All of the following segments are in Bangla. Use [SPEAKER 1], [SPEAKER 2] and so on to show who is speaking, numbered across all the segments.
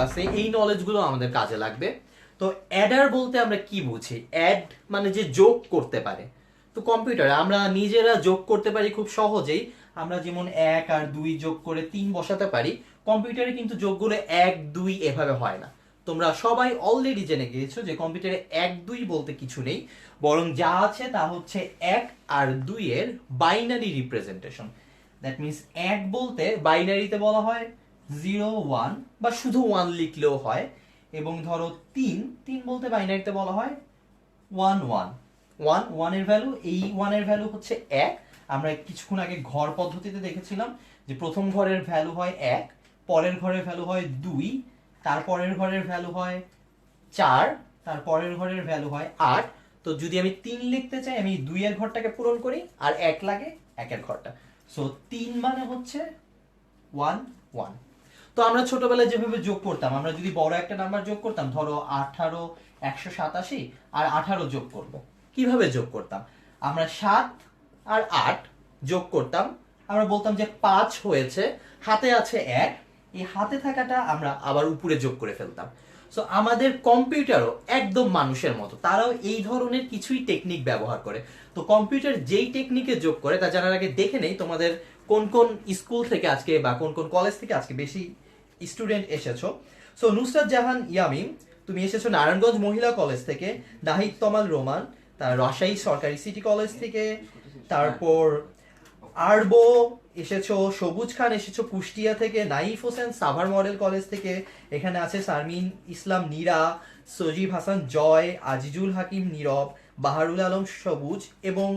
[SPEAKER 1] আছে, এই নলেজগুলো আমাদের কাজে লাগবে। তো অ্যাডার বলতে আমরা কি বুঝি? অ্যাড মানে যে যোগ করতে পারে। তো কম্পিউটারে আমরা নিজেরা যোগ করতে পারি খুব সহজেই। আমরা যেমন 1 আর 2 যোগ করে 3 বসাতে পারি। কম্পিউটারে কিন্তু যোগগুলো 1 2 এভাবে হয় না। তোমরা সবাই অলরেডি জেনে গিয়েছো যে কম্পিউটারে 1 2 বলতে কিছু নেই, বরং যা আছে তা হচ্ছে 1 আর 2 এর বাইনারি রিপ্রেজেন্টেশন। দ্যাট মিনস 1 বলতে বাইনারিতে বলা হয় 0 1 বা শুধু 1 লিখলেও হয়, এবং ধরো 3 3 বলতে বাইনারিতে বলা হয় 1 1 1 1 এর ভ্যালু, এই 1 এর ভ্যালু হচ্ছে 1। আমরা কিছুক্ষণ আগে ঘর পদ্ধতিতে দেখেছিলাম যে প্রথম ঘরের ভ্যালু হয় 1, পরের ঘরের ভ্যালু হয় 2, তারপরের ঘরের ভ্যালু হয় 4, তারপরের ঘরের ভ্যালু হয় 8। তো যদি আমি 3 লিখতে চাই, আমি 2 এর ঘরটাকে পূরণ করি আর 1 লাগে 1 এর ঘরটা। সো 3 মানে হচ্ছে 1 1। তো আমরা ছোটবেলায় যেভাবে যোগ করতাম, আমরা যদি বড় একটা নাম্বার যোগ করতাম, ধরো 18 187 আর 18 যোগ করব, কিভাবে যোগ করতাম? আমরা 7 আর 8 যোগ করতাম, আমরা বলতাম যে 5 হয়েছে, হাতে আছে 1, এই হাতে থাকাটা আমরা আবার উপরে যোগ করে ফেলতাম। সো আমাদের কম্পিউটারও একদম মানুষের মতো, তারাও এই ধরনের কিছুই টেকনিক ব্যবহার করে। তো কম্পিউটার যেই টেকনিকে যোগ করে তা জানার আগে দেখে নেই তোমাদের কোন কোন স্কুল থেকে আজকে বা কোন কোন কলেজ থেকে আজকে বেশি স্টুডেন্ট এসেছো। সো নুসরাত জাহান ইয়ামিন, তুমি এসেছো নারায়ণগঞ্জ মহিলা কলেজ থেকে। নাহিদ তমাল রোমান, তার রাজশাহী সরকারি সিটি কলেজ থেকে। তারপর আরবো এসেছো, সবুজ খান এসেছো কুষ্টিয়া থেকে। Knife Hossain Savar model college থেকে। এখানে আছে শারমিন ইসলাম নীরা, সজীব হাসান জয়, আজিজুল হাকিম নীরব, বাহারুল আলম সবুজ এবং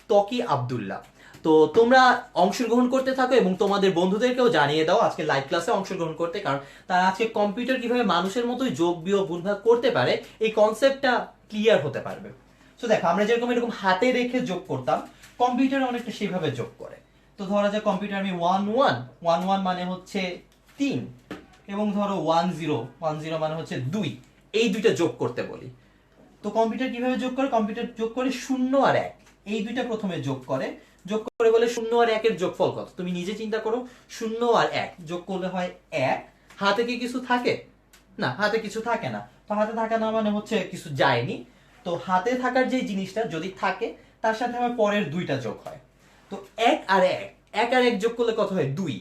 [SPEAKER 1] তকি আব্দুল্লাহ। তো তোমরা অংশগ্রহণ করতে থাকো এবং তোমাদের বন্ধুদেরকেও জানিয়ে দাও আজকে লাইভ ক্লাসে অংশগ্রহণ করতে, কারণ তারা আজকে কম্পিউটার কিভাবে মানুষের মতোই যোগ বিয়োগ গুণভাগ করতে পারে এই কনসেপ্টটা ক্লিয়ার হতে পারবে। তো দেখো, আমরা যেরকম এরকম হাতে রেখে যোগ করতাম, কম্পিউটার অনেকটা সেইভাবে যোগ করে। তো ধরা যায় কম্পিউটার আমি 1 1 1 1 মানে হচ্ছে 3, এবং ধরো 1 0 1 0 মানে হচ্ছে 2, এই দুইটা যোগ করতে বলি। তো কম্পিউটার কিভাবে যোগ করে? কম্পিউটার যোগ করে 0 আর 1, এই দুইটা প্রথমে যোগ করে। যোগ করে বলে 0 আর 1 এর যোগফল কত? তুমি নিজে চিন্তা করো, 0 আর 1 যোগ করলে হয় 1। হাতে কি কিছু থাকে? না, হাতে কিছু থাকে না। তো হাতে থাকা না মানে হচ্ছে কিছু যায়নি। তো হাতে থাকার যে জিনিসটা যদি থাকে, তার সাথে আমার পরের দুইটা যোগ হয়। তো 1 আর 1, 1 আর 1 যোগ করলে কত হয়? 2।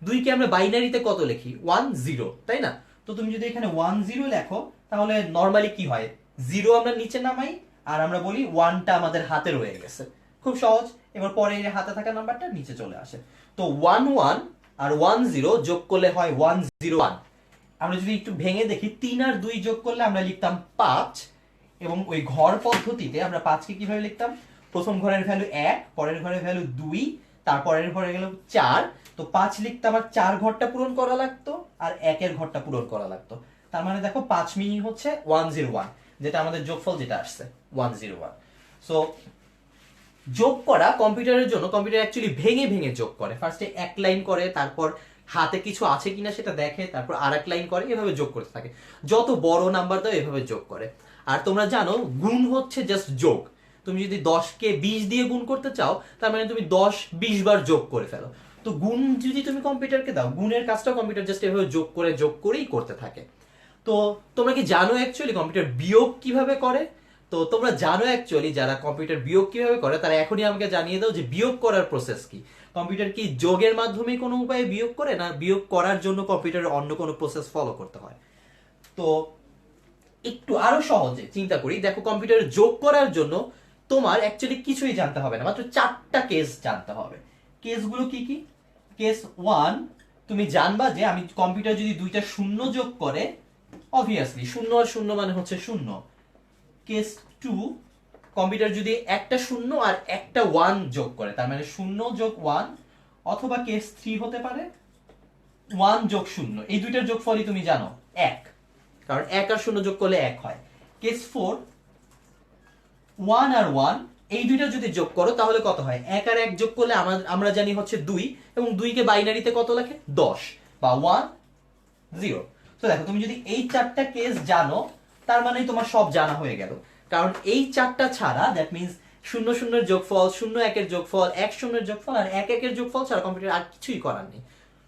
[SPEAKER 1] 2 কে আমরা বাইনারিতে কত লিখি? 1 0, তাই না? তো তুমি যদি এখানে 1 0 লেখো, তাহলে নরমালি কি হয়? 0 আমরা নিচে নামাই আর আমরা বলি 1টা আমাদের হাতে রয়ে গেছে। খুব সহজ। এবার পরে এই হাতে থাকা নাম্বারটা নিচে চলে আসে। তো 1 1 আর 1 0 যোগ করলে হয় 1 0 1। আমরা যদি একটু ভেঙে দেখি, 3 আর 2 যোগ করলে আমরা লিখতাম 5, এবং ওই ঘর পদ্ধতিতে আমরা 5 কে কিভাবে লিখতাম? প্রথম ঘরের ভ্যালু 1, পরের ঘরের ভ্যালু 2, তারপরের ঘরে গেল 4। তো 5 লিখতাম আর 4 ঘরটা পূরণ করা লাগতো, আর 1 এর ঘরটা পূরণ করা লাগতো। তার মানে দেখো 5 মিনিট হচ্ছে 101, যেটা আমাদের যোগফল যেটা আসছে 101। সো যোগ করা কম্পিউটারের জন্য, কম্পিউটার অ্যাকচুয়ালি ভেঙে ভেঙে যোগ করে। ফার্স্টে এক লাইন করে, তারপর হাতে কিছু আছে কিনা সেটা দেখে, তারপর আর এক লাইন করে, এভাবে যোগ করতে থাকে। যত বড় নাম্বার দাও এভাবে যোগ করে। আর তোমরা জানো গুণ হচ্ছে জাস্ট যোগ। তুমি যদি 10কে 20 দিয়ে গুণ করতে চাও, তার মানে তুমি 10 20 বার যোগ করে ফেলো। তো গুণ যদি তুমি কম্পিউটারকে দাও, গুণের কাজটা কম্পিউটার জাস্ট এভাবে যোগ করেই করতে থাকে। তো তোমরা কি জানো অ্যাকচুয়ালি কম্পিউটার বিয়োগ কিভাবে করে? তো তোমরা জানো অ্যাকচুয়ালি যারা কম্পিউটার বিয়োগ কিভাবে করে, তারা এখনই আমাকে জানিয়ে দাও যে বিয়োগ করার প্রসেস কি। কম্পিউটার কি যোগের মাধ্যমে কোনো উপায়ে বিয়োগ করে, না বিয়োগ করার জন্য কম্পিউটারের অন্য কোনো প্রসেস ফলো করতে হয়? তো একটু আরো সহজে চিন্তা করি, দেখো কম্পিউটারে যোগ করার জন্য তোমার অ্যাকচুয়ালি কিছুই জানতে হবে না, মাত্র 4টা কেস জানতে হবে। কেসগুলো কি কি? কেস 1, তুমি জানবা যে আমি কম্পিউটার যদি 2টা শূন্য যোগ করে, অবভিয়াসলি 0 আর 0 মানে হচ্ছে 0। কেস 2, কম্পিউটার যদি একটা 0 আর একটা 1 যোগ করে, তার মানে 0 যোগ 1। অথবা কেস 3 হতে পারে 1 যোগ 0, এই দুইটার যোগফলই তুমি জানো 1, কারণ 1 আর 0 যোগ করলে 1 হয়। কেস 4, 1 আর 1 এই দুইটা যদি যোগ করো তাহলে কত হয়? 1 আর 1 যোগ করলে আমরা জানি হচ্ছে 2, এবং 2 কে বাইনারিতে কত লেখে? 10 বা 1 0। তো দেখো, তুমি যদি এই 4টা কেস জানো, তার মানে তোমার সব জানা হয়ে গেল। কারণ এই 4টা ছাড়া, দ্যাট মিন্স 0 0 এর যোগফল, 0 1 এর যোগফল, 1 0 এর যোগফল আর 1 1 এর যোগফল ছাড়া কম্পিউটার আর কিছুই করার নেই।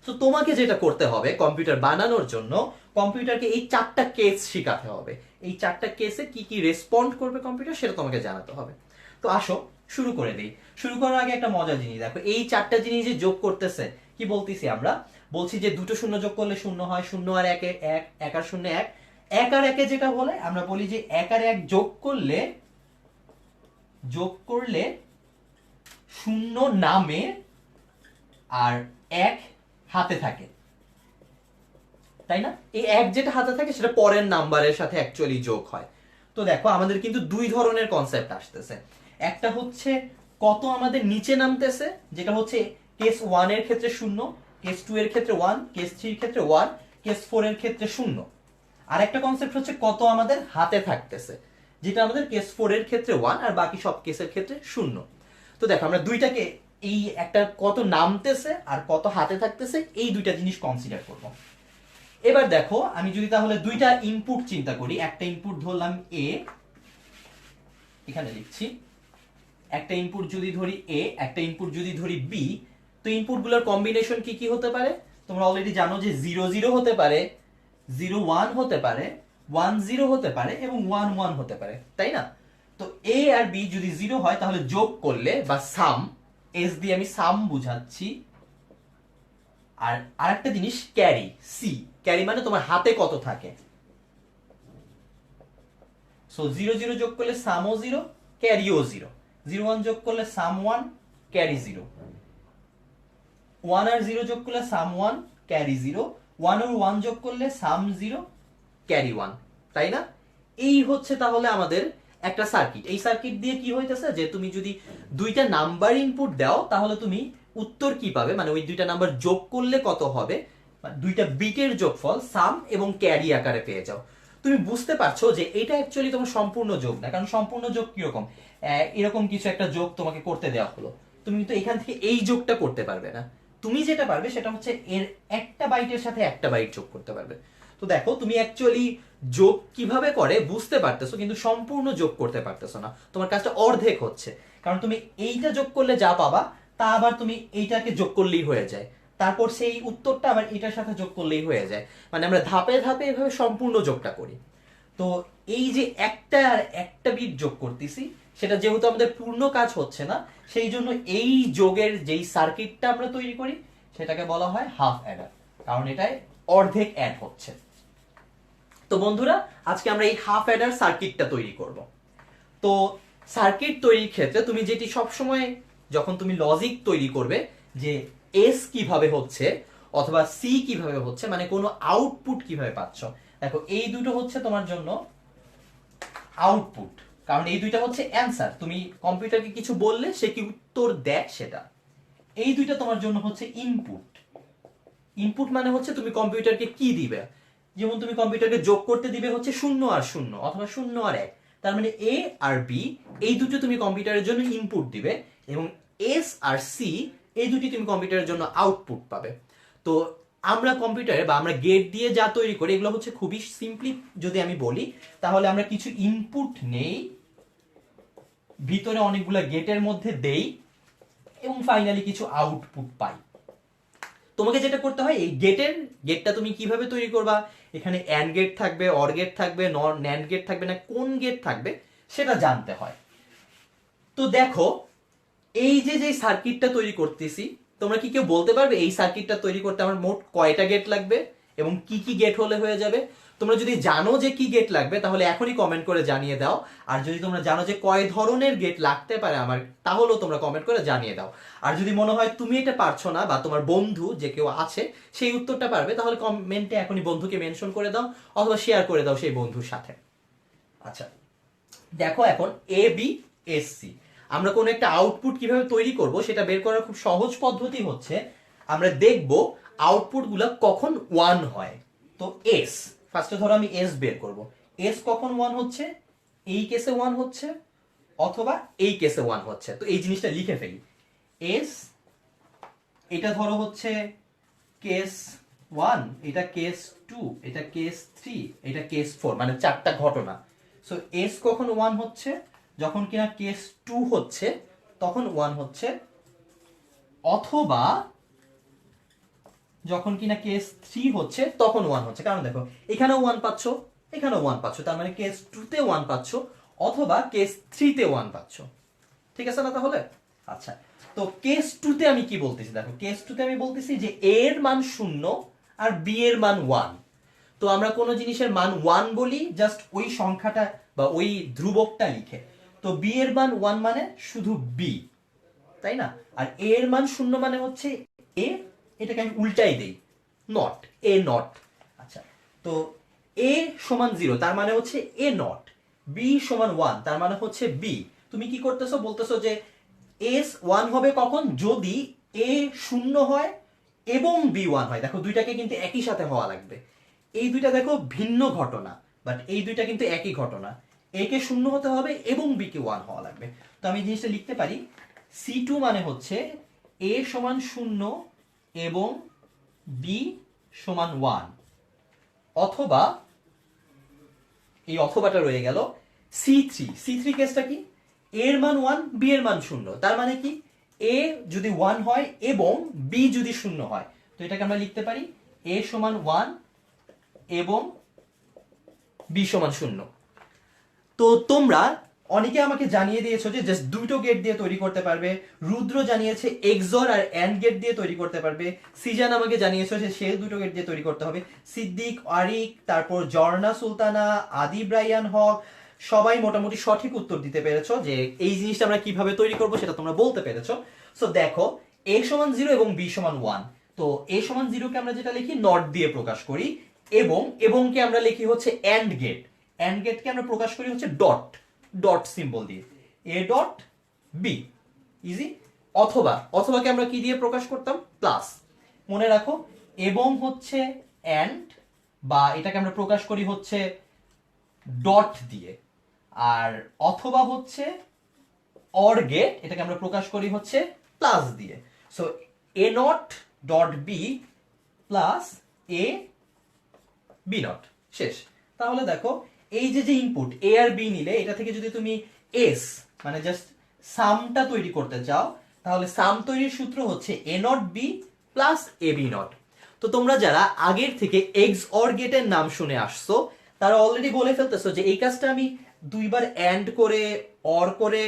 [SPEAKER 1] তো তোমাকে যেটা করতে হবে কম্পিউটার বানানোর জন্য, কম্পিউটারকে এই 4টা কেস শেখাতে হবে। এই 4টা কেসে কি কি রেসপন্ড করবে কম্পিউটার সেটা তোমাকে জানাতে হবে। তো আসো শুরু করে দিই। শুরু করার আগে একটা মজার জিনিস দেখো, এই 4টা জিনিস যে যোগ করতেছে, কি বলতেছি আমরা? বলছি যে দুটো শূন্য যোগ করলে শূন্য হয়, শূন্য আর একে এক, এক আর শূন্য এক, এক আর একে যেটা বলে আমরা বলি যে এক আর এক যোগ করলে শূন্য নামে আর এক হাতে থাকে, তাই না? এই এক যেটা হাতে থাকে সেটা পরের নাম্বারের সাথে অ্যাকচুয়ালি যোগ হয়। তো দেখো আমাদের কিন্তু দুই ধরনের কনসেপ্ট আসতেছে। একটা হচ্ছে কত আমাদের নিচে নামতেছে, যেটা হচ্ছে কেস 1 এর ক্ষেত্রে শূন্য, কেস 2 এর ক্ষেত্রে 1, কেস 3 এর ক্ষেত্রে 1, কেস 4 এর ক্ষেত্রে শূন্য। আর একটা কনসেপ্ট হচ্ছে কত আমাদের হাতে থাকতেছে, যেটা আমাদের কেস 4 এর ক্ষেত্রে 1 আর বাকি সব কেসের ক্ষেত্রে শূন্য। তো দেখো আমরা দুইটাকে, এই একটা কত নামতেছে আর কত হাতে থাকতেছে, এই দুইটা জিনিস কনসিডার করব। এবার দেখো আমি যদি তাহলে দুইটা ইনপুট চিন্তা করি, একটা ইনপুট ধরলাম এ, এখানে লিখছি, একটা ইনপুট যদি ধরি এ, একটা ইনপুট যদি ধরি বি, তো ইনপুটগুলোর কম্বিনেশন কি কি হতে পারে? তোমরা অলরেডি জানো যে 0 0 হতে পারে, 0 1 হতে পারে, 1 0 হতে পারে এবং 1 1 হতে পারে, তাই না? তো এ আর বি যদি 0 হয় তাহলে যোগ করলে বা সাম, এস দিয়ে আমি সাম বুঝাচ্ছি। আর আরেকটা জিনিস ক্যারি, সি, ক্যারি মানে তোমার হাতে কত থাকে। সো 0 0 যোগ করলে সামও 0, ক্যারিও 0, 0 1 যোগ করলে সাম 1, ক্যারি 0, 1 আর 0 যোগ করলে সাম 1, ক্যারি 0, 1 আর 1 যোগ করলে সাম 0, ক্যারি 1, তাই না? এই হচ্ছে তাহলে আমাদের একটা সার্কিট। এই সার্কিট দিয়ে কি হইতেছে যে তুমি যদি দুইটা নাম্বার ইনপুট দাও তাহলে তুমি উত্তর কি পাবে, মানে ওই দুইটা নাম্বার যোগ করলে কত হবে, দুইটা বিটের যোগফল সাম এবং ক্যারি আকারে পেয়ে যাও। তুমি বুঝতে পারছো যে এটা অ্যাকচুয়ালি তোমার সম্পূর্ণ যোগ না, কারণ সম্পূর্ণ যোগ কিরকম, এরকম কিছু একটা যোগ তোমাকে করতে দেওয়া হলো, তুমি কিন্তু এখান থেকে এই যোগটা করতে পারবে না। তুমি যেটা পারবে সেটা হচ্ছে এর একটা বাইটের সাথে একটা বাইট যোগ করতে পারবে। তো দেখো তুমি অ্যাকচুয়ালি যোগ কিভাবে করে বুঝতে পারতেছো, কিন্তু সম্পূর্ণ যোগ করতে পারতেছো না, তোমার কাজটা অর্ধেক হচ্ছে। কারণ তুমি এইটা যোগ করলে যা পাবা তা আবার তুমি এইটাকে যোগ করলেই হয়ে যায়, তারপর সেই উত্তরটা আবার এটার সাথে যোগ করলেই হয়ে যায়। মানে আমরা ধাপে ধাপে এভাবে সম্পূর্ণ যোগটা করি। তো এই যে একটা আর একটা বিট যোগ করতেছি, সেটা যেহেতু আমাদের পূর্ণ কাজ হচ্ছে না, সেই জন্য এই যোগের যেই সার্কিটটা আমরা তৈরি করি সেটাকে বলা হয় হাফ অ্যাডার, কারণ এটায় অর্ধেক অ্যাড হচ্ছে। তো বন্ধুরা আজকে আমরা এই হাফ অ্যাডার সার্কিটটা তৈরি করব। তো সার্কিট তৈরির ক্ষেত্রে তুমি যেটি সবসময় যখন তুমি লজিক তৈরি করবে যে এস কিভাবে হচ্ছে অথবা সি কিভাবে হচ্ছে, মানে কোনো আউটপুট কিভাবে পাচ্ছ, দেখো এই দুটো হচ্ছে তোমার জন্য আউটপুট, কারণ এই দুইটা হচ্ছে অ্যান্সার। তুমি কম্পিউটারকে কিছু বললে সে কি উত্তর দেয় সেটা। এই দুইটা তোমার জন্য হচ্ছে ইনপুট। ইনপুট মানে হচ্ছে তুমি কম্পিউটারকে কি দিবে, যেমন তুমি কম্পিউটারকে যোগ করতে দিবে হচ্ছে 0 আর 0 অথবা 0 আর 1, তার মানে এ আর বি এই দুটো তুমি কম্পিউটারের জন্য ইনপুট দিবে, এবং এস আর সি এই দুটি তুমি কম্পিউটারের জন্য আউটপুট পাবে। তো আমরা কম্পিউটারে বা আমরা গেট দিয়ে যা তৈরি করি এগুলো হচ্ছে খুবই সিম্পলি যদি আমি বলি, তাহলে আমরা কিছু ইনপুট নেই, ভিতরে অনেকগুলো গেটের মধ্যে দেই এবং ফাইনালি কিছু আউটপুট পাই। তোমাকে যেটা করতে হয় এই গেটটা তুমি কিভাবে তৈরি করবা, এখানে অ্যান্ড গেট থাকবে, অর গেট থাকবে, ন্যান্ড গেট থাকবে না, কোন গেট থাকবে সেটা জানতে হয়। তো দেখো এই যে সার্কিটটা তৈরি করতেছি, তোমরা কি কেউ বলতে পারবে এই সার্কিটটা তৈরি করতে আমার মোট কয়টা গেট লাগবে এবং কি কি গেট হলে হয়ে যাবে? তোমরা যদি জানো যে কি গেট লাগবে তাহলে এখনই কমেন্ট করে জানিয়ে দাও, আর যদি তোমরা জানো যে কয় ধরনের গেট লাগতে পারে আমার, তাহলেও তোমরা কমেন্ট করে জানিয়ে দাও। আর যদি মনে হয় তুমি এটা পারছো না বা তোমার বন্ধু যে কেউ আছে সেই উত্তরটা পারবে, তাহলে কমেন্টে এখনই বন্ধুকে মেনশন করে দাও অথবা শেয়ার করে দাও সেই বন্ধুর সাথে। আচ্ছা দেখো এখন এ বি এস সি আমরা কোন একটা আউটপুট কিভাবে তৈরি করব সেটা বের করার খুব সহজ পদ্ধতি হচ্ছে আমরা দেখব আউটপুট গুলা কখন 1 হয়। তো এস ফার্স্টে ধরো আমি এস বের করব, এস কখন 1 হচ্ছে, এই কেসে 1 হচ্ছে অথবা এই কেসে 1 হচ্ছে। তো এই জিনিসটা লিখে ফেলি, এস এটা ধরো হচ্ছে কেস 1, এটা কেস 2, এটা কেস 3, এটা কেস 4, মানে চারটা ঘটনা। সো এস কখন 1 হচ্ছে, যখন কিনা কেস 2 হচ্ছে তখন 1 হচ্ছে, অথবা যখন কিনা কেস 3 হচ্ছে তখন 1 হচ্ছে, কারণ দেখো এখানেও 1 পাচ্ছ, এখানেও 1 পাচ্ছ, তার মানে কেস 2 তে 1 পাচ্ছ অথবা কেস 3 তে 1 পাচ্ছ। ঠিক আছে না তাহলে? আচ্ছা, তো কেস 2 তে আমি কি বলতেছি, দেখো কেস 2 তে আমি বলতেছি যে a এর মান 0 আর b এর মান 1। তো আমরা কোনো জিনিসের মান 1 বলি জাস্ট ওই সংখ্যাটা বা ওই ধ্রুবকটা লিখে। তো b এর মান 1 মানে শুধু b, তাই না? আর a এর মান 0 মানে হচ্ছে a, এটাকে আমি উল্টাই দেই, নট, a নট। আচ্ছা, তো a সমান 0 তার মানে হচ্ছে a নট, b সমান 1 তার মানে হচ্ছে b। তুমি কি করতেছো, বলতেছো যে s 1 হবে কখন, যদি a 0 হয় এবং b 1 হয়। দেখো দুইটাকে কিন্তু একই সাথে হওয়া লাগবে, এই দুইটা দেখো ভিন্ন ঘটনা, বাট এই দুইটা কিন্তু একই ঘটনা। a কে 0 হতে হবে এবং b কে 1 হওয়া লাগবে। তো আমি জিনিসটা লিখতে পারি C2 মানে হচ্ছে a সমান 0 এবং b সমান 1, অথবা এই অথবাটা রয়ে গেল C3 কেসটা কি, a এর মান 1 b এর মান 0, তার মানে কি a যদি 1 হয় এবং b যদি 0 হয়, তো এটাকে আমরা লিখতে পারি a সমান 1 এবং b সমান 0। তো তোমরা অনেকে আমাকে জানিয়ে দিয়েছো যে জাস্ট দুটো গেট দিয়ে তৈরি করতে পারবে, রুদ্র জানিয়েছে এক্সর আর এন্ড গেট দিয়ে তৈরি করতে পারবে, সিজান আমাকে জানিয়েছে যে সে দুটো গেট দিয়ে তৈরি করতে হবে, সিদ্দিক, আরিক, তারপর জর্না সুলতানা, আদি ব্রাইয়ান হক, সবাই মোটামুটি সঠিক উত্তর দিতে পেরেছো যে এই জিনিসটা আমরা কিভাবে তৈরি করব সেটা তোমরা বলতে পেরেছো। সো দেখো a সমান 0 এবং b সমান 1, তো a সমান 0 কে আমরা যেটা লিখি নট দিয়ে প্রকাশ করি, এবং কে আমরা লিখি হচ্ছে এন্ড গেট, এন্ড গেটকে আমরা প্রকাশ করি হচ্ছে ডট, ডট সিম্বল দিয়ে, এ ডট বি, ইজি। অথবাকে আমরা কি দিয়ে প্রকাশ করতাম, প্লাস। মনে রাখো এবং হচ্ছে এন্ড, বা এটাকে আমরা প্রকাশ করি হচ্ছে ডট দিয়ে, আর অথবা হচ্ছে অর গেট, এটাকে আমরা প্রকাশ করি হচ্ছে প্লাস দিয়ে। So A not dot B plus A B not, শেষ। তাহলে দেখো এই যে যে ইনপুট এ আর বি নিলে, এটা থেকে যদি তুমি এস মানে জাস্ট সামটা তৈরি করতে চাও, তাহলে সাম তৈরির সূত্র হচ্ছে A not B plus A B not. তো তোমরা যারা আগের থেকে এক্স অর গেটের নাম শুনে আসছো, তারা অলরেডি বলে ফেলতেছো যে এই কাজটা আমি দুইবার অ্যান্ড করে অর করে,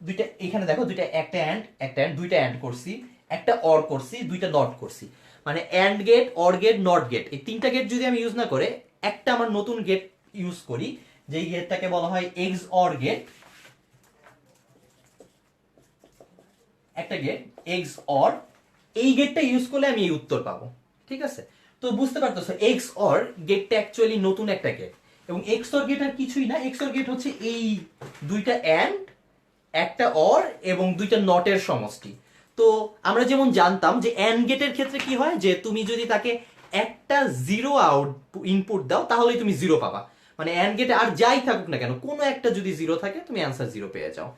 [SPEAKER 1] দুইটা এখানে দেখো দুইটা, একটা অ্যান্ড দুইটা অ্যান্ড করছি, একটা অর করছি, দুইটা নট করছি, মানে and gate, or gate, not gate, এই তিনটা গেট যদি আমি ইউজ না করে একটা আমার নতুন গেট ইউজ করি, যেই গেটটাকে বলা হয় এক্স অর গেট, একটা গেট এক্স অর, এই গেটটা ইউজ করলে আমি এই উত্তর পাবো। ঠিক আছে, তো বুঝতে পারতেছো এক্স অর গেটটা অ্যাকচুয়ালি নতুন একটা গেট, এবং এক্স অর গেট আর কিছুই না, এক্স অর গেট হচ্ছে এই দুইটা অ্যান্ড, একটা অর এবং দুইটা নটের সমষ্টি। তো আমরা যেমন জানতাম যে অ্যান্ড গেটের ক্ষেত্রে কি হয়, যে তুমি যদি তাকে একটা জিরো আউট ইনপুট দাও তাহলেই তুমি জিরো পাবা, মানে অ্যান্ড গেটে আর যাই থাকুক না কেন কোনো একটা যদি জিরো থাকে তুমি অ্যান্সার জিরো পেয়ে যাও।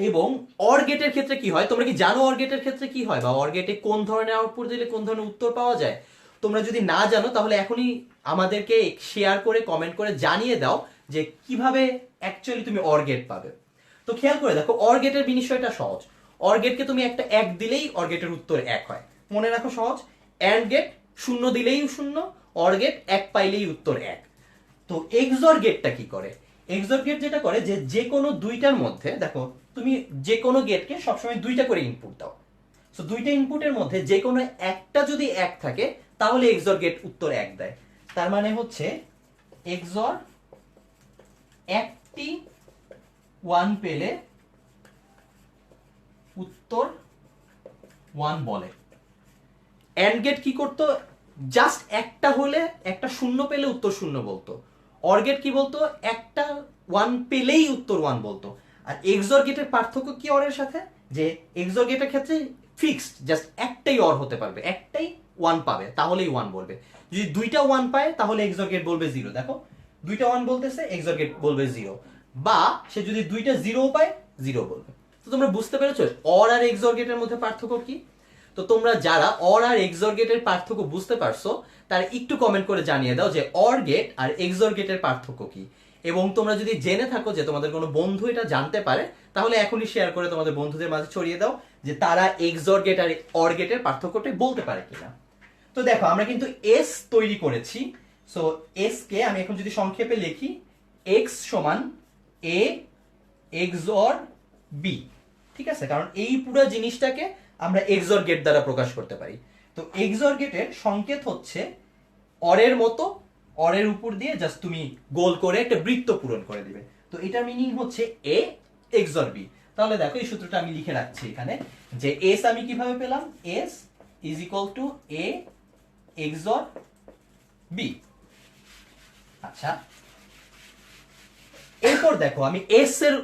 [SPEAKER 1] এবং অর গেটের ক্ষেত্রে কি হয়, তোমরা কি জানো অর গেটের ক্ষেত্রে কি হয়, বা অর গেটে কোন ধরনের আউটপুট দিলে কোন ধরনের উত্তর পাওয়া যায়? তোমরা যদি না জানো তাহলে এখনই আমাদেরকে শেয়ার করে কমেন্ট করে জানিয়ে দাও যে কিভাবে অ্যাকচুয়ালি তুমি অর গেট পাবে। তো খেয়াল করে দেখো অর গেটের বিষয়টা সহজ, অর গেটকে তুমি একটা এক দিলেই অর গেটের উত্তর এক হয়, মনে রাখো সহজ। অ্যান্ড গেট 0 দিলেই 0, অর গেট 1 পাইলেই উত্তর 1। তো এক্সর গেটটা কি করে, এক্সর গেট যেটা করে যে যে কোনো দুইটার মধ্যে, দেখো তুমি যে কোনো গেটকে সবসময় দুইটা করে ইনপুট দাও, সো দুইটা ইনপুটের মধ্যে যে কোনো একটা যদি এক থাকে তাহলে এক্সর গেট উত্তর 1 দেয়। তার মানে হচ্ছে এক্সর একটি 1 পেলে উত্তর 1 বলে। এন্ড গেট কি করতো, জাস্ট একটা হলে, একটা 0 পেলে উত্তর 0 বলতো। অর গেট কি বলতো, একটা 1 পেলেই উত্তর 1 বলতো। আর এক্সর গেটের পার্থক্য কি অরের সাথে, যে এক্সর গেটের ক্ষেত্রে ফিক্সড জাস্ট একটাই অর হতে পারবে, একটাই 1 পাবে তাহলেই 1 বলবে। যদি দুইটা 1 পায় তাহলে এক্সর গেট বলবে 0, দেখো দুইটা 1 বলতেছে এক্সর গেট বলবে 0, বা সে যদি দুইটা 0 পায় 0 বলবে। তো তোমরা বুঝতে পেরেছো অর আর এক্সর গেটের মধ্যে পার্থক্য কি? তো তোমরা যারা অর আর এক্সর গেটের পার্থক্য বুঝতে পারছো তারা একটু কমেন্ট করে জানিয়ে দাও যে অর গেট আর এক্সর গেটের পার্থক্য কি। এবং তোমরা যদি জেনে থাকো যে তোমাদের কোনো বন্ধু এটা জানতে পারে, তাহলে এখনই শেয়ার করে তোমাদের বন্ধুদের মাঝে ছড়িয়ে দাও যে তারা এক্সর গেট আর অর গেটের পার্থক্যটা বলতে পারে কিনা। তো দেখো আমরা কিন্তু এস তৈরি করেছি। সো এস কে আমি এখন যদি সংক্ষেপে লিখি, এক্স সমান এ এক্সঅর বি। ঠিক আছে, কারণ এই পুরো জিনিসটাকে আমরা এক্সঅর গেট দ্বারা প্রকাশ করতে পারি। তো এক্সঅর গেটের সংকেত হচ্ছে অরের মতো, অরের উপর দিয়ে জাস্ট তুমি গোল করে একটা বৃত্ত পূরণ করে দিবে। তো এটার মিনিং হচ্ছে এ এক্সঅর বি। তাহলে দেখো এই সূত্রটা আমি লিখে রাখছি এখানে, যে এস আমি কিভাবে পেলাম, S is equal to A XOR B. আচ্ছা, এরপর দেখো আমি এস এর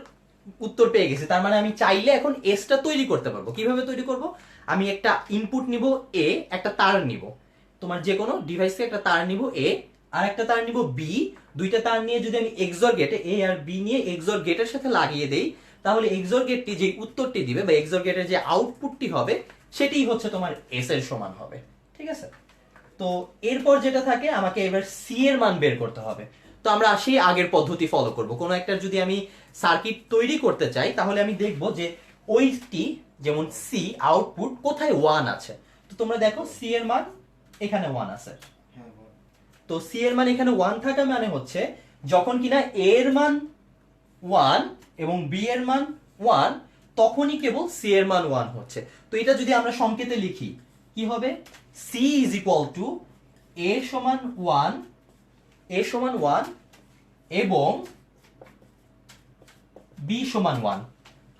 [SPEAKER 1] উত্তর পেয়ে গেছি, তার মানে আমি চাইলে এখন এসটা তৈরি করতে পারবো। কিভাবে তৈরি করব, আমি একটা ইনপুট নিব এ, একটা তার নিব, তোমার যে কোনো ডিভাইস থেকে একটা তার নিব এ, আর একটা তার নিব বি। দুইটা তার নিয়ে যদি আমি এক্সঅর গেটে এ আর বি নিয়ে এক্সঅর গেটের সাথে লাগিয়ে দেই, তাহলে এক্সঅর গেটটি যে উত্তরটি দিবে বা এক্সঅর গেটের যে আউটপুটটি হবে সেটাই হচ্ছে তোমার এস এর সমান হবে। ঠিক আছে, তো এরপর যেটা থাকে, আমাকে এবার সি এর মান বের করতে হবে। তো আমরা আসি আগের পদ্ধতি ফলো করব। কোনো একটা যদি আমি সার্কিট তৈরি করতে চাই, তাহলে আমি দেখব যে ওইটি, যেমন সি আউটপুট কোথায় 1 আছে। তো তোমরা দেখো সি এর মান এখানে 1 আছে। তো সি এর মান এখানে 1 থাকা মানে হচ্ছে যখন কিনা এ এর মান 1 এবং বি এর মান 1, তখনই কেবল সি এর মান 1 হচ্ছে। তো এটা যদি আমরা সংকেতে লিখি কি হবে, সি ইজ ইকুয়াল টু এ সমান 1, এ সমান 1 এবং বি সমান 1।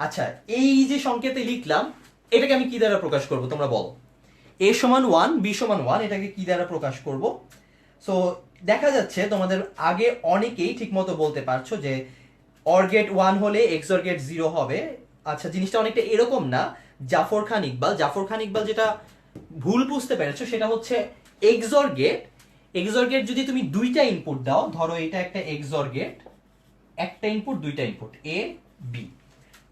[SPEAKER 1] আচ্ছা, এই যে সংকেতে লিখলাম, এটাকে আমি কি দ্বারা প্রকাশ করব তোমরা বলো। এ সমান 1, বি সমান 1, এটাকে কি দ্বারা প্রকাশ করব? সো দেখা যাচ্ছে তোমাদের আগে অনেকেই ঠিকমতো বলতে পারছো যে অর গেট 1 হলে এক্সঅর গেট 0 হবে। আচ্ছা, জিনিসটা অনেকটা এরকম না। জাফর খান ইকবাল যেটা ভুল বুঝতে পেরেছো সেটা হচ্ছে এক্সঅর গেট, এক্সঅর গেট যদি তুমি দুইটা ইনপুট দাও, ধরো এটা একটা এক্সঅর গেট, একটা ইনপুট দুইটা ইনপুট এ বি,